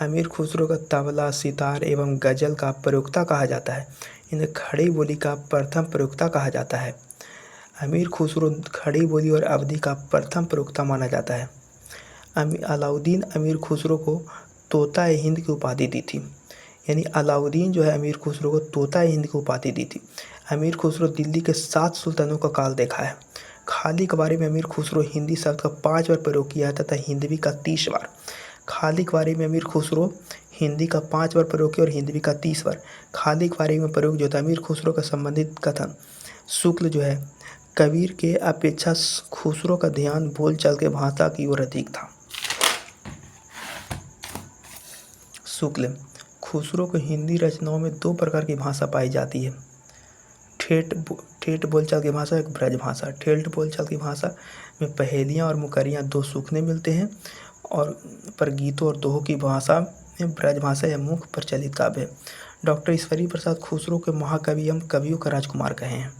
अमीर खुसरो का तबला, सितार एवं गज़ल का प्रयोक्ता कहा जाता है। इन्हें खड़ी बोली का प्रथम प्रयोक्ता कहा जाता है। अमीर खुसरो खड़ी बोली और अवधी का प्रथम प्रयोक्ता माना जाता है। अलाउद्दीन अमीर खुसरो को तोता ए हिंद की उपाधि दी थी, यानी अलाउद्दीन जो है अमीर खुसरो को तोता ए हिंद की उपाधि दी थी। अमीर खुसरो दिल्ली के 7 सुल्तानों का काल देखा है। खाली कवारी में अमीर खुसरो हिंदी शब्द का 5 बार प्रयोग किया है तथा हिंदवी का 30 बार। खाली कवारी में अमीर खुसरो हिंदी का 5 बार प्रयोग किया और हिंदवी का 30 बार। खाली कवारी में प्रयोग जो था अमीर खुसरो का संबंधित कथन शुक्ल जो है, कबीर के अपेक्षा खुसरो का ध्यान बोलचाल के भाषा की ओर अधिक था। शुक्ल, खुसरो को हिंदी रचनाओं में 2 प्रकार की भाषा पाई जाती है, ठेठ बोलचाल की भाषा, एक ब्रज भाषा। ठेठ बोलचाल की भाषा में पहेलियाँ और मुकरियाँ 2 सूखने मिलते हैं, और पर गीतों और दोहों की भाषा में ब्रज भाषा या मुख्य प्रचलित काव्य है। डॉक्टर ईश्वरी प्रसाद खुसरो के महाकवि एवं कवियों का राजकुमार कहे हैं।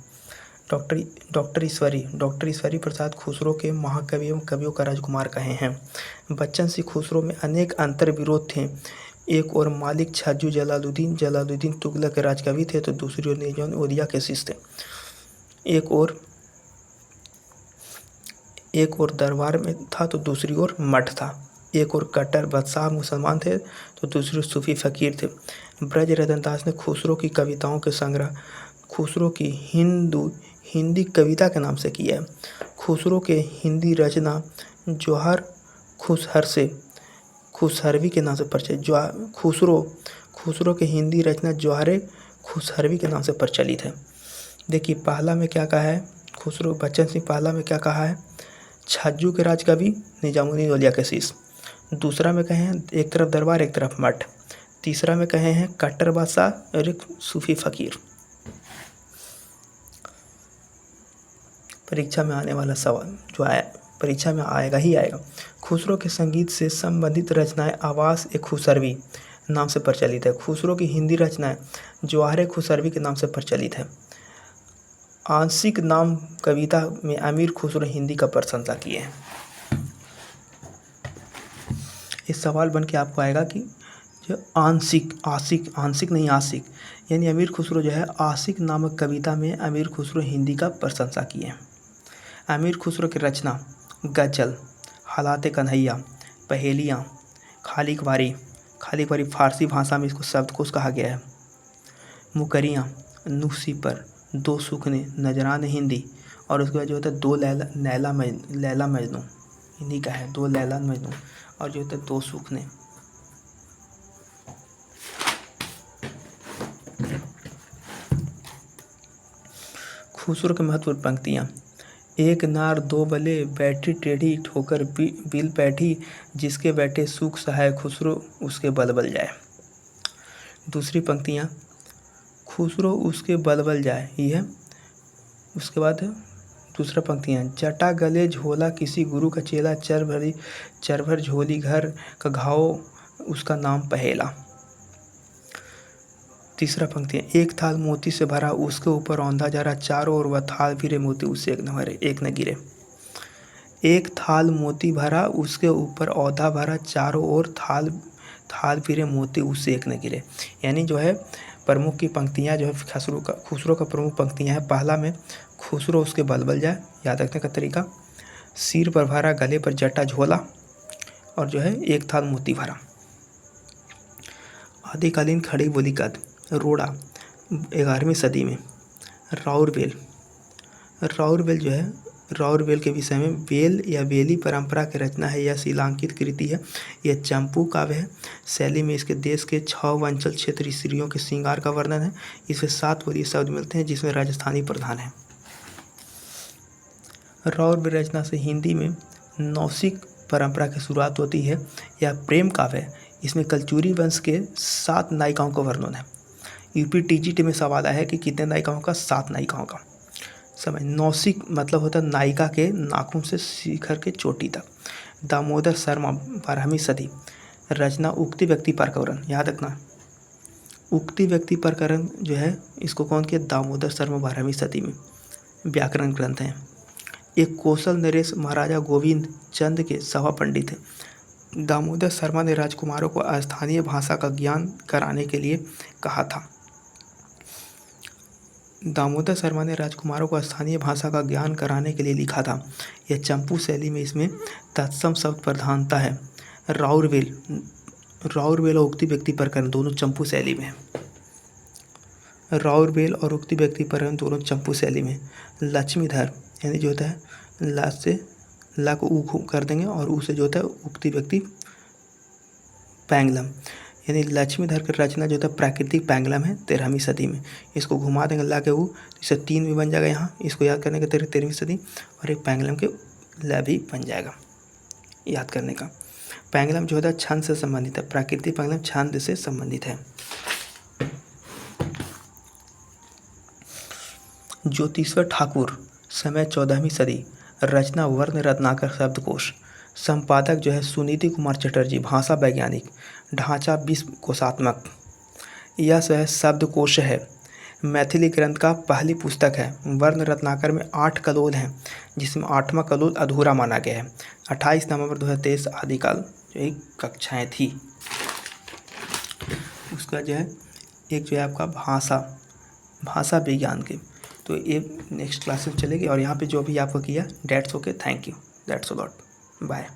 डॉक्टर ईश्वरी प्रसाद खुसरो के महाकवि एवं कवियों का राजकुमार कहे हैं। बच्चन सिंह खुसरो में अनेक अंतर विरोध थे। एक और मालिक छज्जू जलालुद्दीन तुगलक के राजकवि थे, तो दूसरी ओर निजामुद्दीन औलिया के शिष्य थे। एक और दरबार में था तो दूसरी ओर मठ था। एक और कट्टर बादशाह मुसलमान थे तो दूसरी ओर सूफी फकीर थे। ब्रज रतन दास ने खुसरो की कविताओं के संग्रह खुसरो की हिंदी कविता के नाम से किया है। खुसरो के हिंदी रचना जौहर खुसहरवी के नाम से प्रचलित। खुसरो के हिंदी रचना जौहर खुसहरवी के नाम से प्रचलित है। देखिए पहला में क्या कहा है, खुसरो बच्चन सिंह पहला में क्या कहा है, छज्जू के राजकवि निजामुद्दीन औलिया के शिष्य। दूसरा में कहे हैं एक तरफ दरबार एक तरफ मठ। तीसरा में कहे हैं कट्टर बादशाह और एक सूफी फकीर। परीक्षा में आने वाला सवाल जो आया, परीक्षा में आएगा ही आएगा। खुसरो के संगीत से संबंधित रचनाएं आवास ए खुसरवी नाम से प्रचलित है। खुसरो की हिंदी रचनाएं जौहर खुसरवी के नाम से प्रचलित है। आंशिक नाम कविता में अमीर खुसरो हिंदी का प्रशंसा किए हैं। इस सवाल बन के आपको आएगा कि जो आंशिक यानी अमीर खुसरो जो है आशिक नामक कविता में अमीर खुसरो हिंदी का प्रशंसा किए हैं। अमीर खुसरो की रचना गज़ल, हालात कन्हैया, पहेलियाँ, खाली कवारी फारसी भाषा में इसको शब्दकोश कहा गया है। मुकरियाँ, नुक्सी पर, 2 सूखने, नजरान हिंदी और उसके बाद जो होता है दो लैला मजनू, इन्हीं का है, दो लैला मजनू। और जो होता है दो सूखने। खुसरो के महत्वपूर्ण पंक्तियाँ। एक नार दो बले, बैठी टेढ़ी ठोकर बिल बैठी, जिसके बैठे सुख सहाय खुसरो उसके बल जाए। दूसरी पंक्तियाँ, खुसरो उसके बल जाए, ये है। उसके बाद दूसरा पंक्तियाँ, जटा गले झोला किसी गुरु का चेला, चर भर झोली घर का घाव उसका नाम पहेला। तीसरा पंक्ति है, एक थाल मोती से भरा उसके ऊपर औंधा जा रहा, चारों ओर वह थाल फिरे मोती उससे एक न गिरे। एक थाल मोती भरा उसके ऊपर औंधा भरा, चारों ओर थाल फिरे मोती उससे एक न गिरे। यानी जो है प्रमुख की पंक्तियाँ जो है खुसरो का प्रमुख पंक्तियाँ हैं। पहला में खुसरो उसके बल जाए, याद रखने का तरीका, सिर पर भरा गले पर जटा झोला, और जो है एक थाल मोती भरा। आदिकालीन खड़ी बोली कद रोड़ा 11वीं सदी में। राउरवेल जो है राउरवेल के विषय में, वेल या वेली परंपरा की रचना है, यह शिलांकित कृति है। यह चंपू काव्य है। शैली में इसके देश के 6 अंचल क्षेत्रीय स्त्रियों के श्रृंगार का वर्णन है। इसमें 7 बोली शब्द मिलते हैं, जिसमें राजस्थानी प्रधान है। राउरवेल रचना से हिंदी में नौसिक परंपरा की शुरुआत होती है। यह प्रेम काव्य है। इसमें कलचुरी वंश के 7 नायिकाओं का वर्णन है। यूपी टीजीटी में सवाल आया है कि कितने नायिकाओं का, 7 नायिकाओं का। समय नौसिक मतलब होता है नायिका के नाखून से शिखर के चोटी तक। दामोदर शर्मा 12वीं सदी। रचना उक्ति व्यक्ति प्रकरण, याद रखना, उक्ति व्यक्ति प्रकरण जो है इसको कौन किया, दामोदर शर्मा 12वीं सदी में। व्याकरण ग्रंथ हैं। एक कौशल नरेश महाराजा गोविंद चंद के सभा पंडित हैं। दामोदर शर्मा ने राजकुमारों को स्थानीय भाषा का ज्ञान कराने के लिए कहा था। दामोदर शर्मा ने राजकुमारों को स्थानीय भाषा का ज्ञान कराने के लिए लिखा था। यह चंपू शैली में इसमें तत्सम शब्द प्रधानता है। राउरवेल और उक्ति व्यक्ति प्रकरण दोनों चंपू शैली में है। राउरवेल और उक्ति व्यक्ति प्रकरण दोनों चंपू शैली में। लक्ष्मीधर यानी जो होता है ला से ला को ऊ कर देंगे, और ऊ से जो होता है उक्ति व्यक्ति पैंगलम, यानी लक्ष्मीधर की रचना जो था प्राकृतिक पैंगलम है 13वीं सदी में। इसको घुमा देंगे ला के ऊ, इससे 3 भी बन जाएगा यहाँ, इसको याद करने के 13वीं सदी, और एक पैंगलम के ला भी बन जाएगा याद करने का। पैंगलम जो होता है छंद से संबंधित है। प्राकृतिक पैंगलम छंद से संबंधित है। ज्योतिश्वर ठाकुर समय 14वीं सदी। रचना वर्ण रत्नाकर शब्दकोश। संपादक जो है सुनीति कुमार चटर्जी, भाषा वैज्ञानिक। ढांचा विश्व कोशात्मक। यह जो है शब्दकोश है, मैथिली ग्रंथ का पहली पुस्तक है। वर्ण रत्नाकर में 8 कलोल हैं, जिसमें 8वां कलोल अधूरा माना गया है। 28 नवंबर 2023 आदिकाल जो एक कक्षाएँ थी। उसका जो है एक जो है आपका भाषा विज्ञान के, तो ये नेक्स्ट क्लास में चलेगी। और यहाँ पे जो भी आपको किया, that's okay, thank you, that's a lot, bye.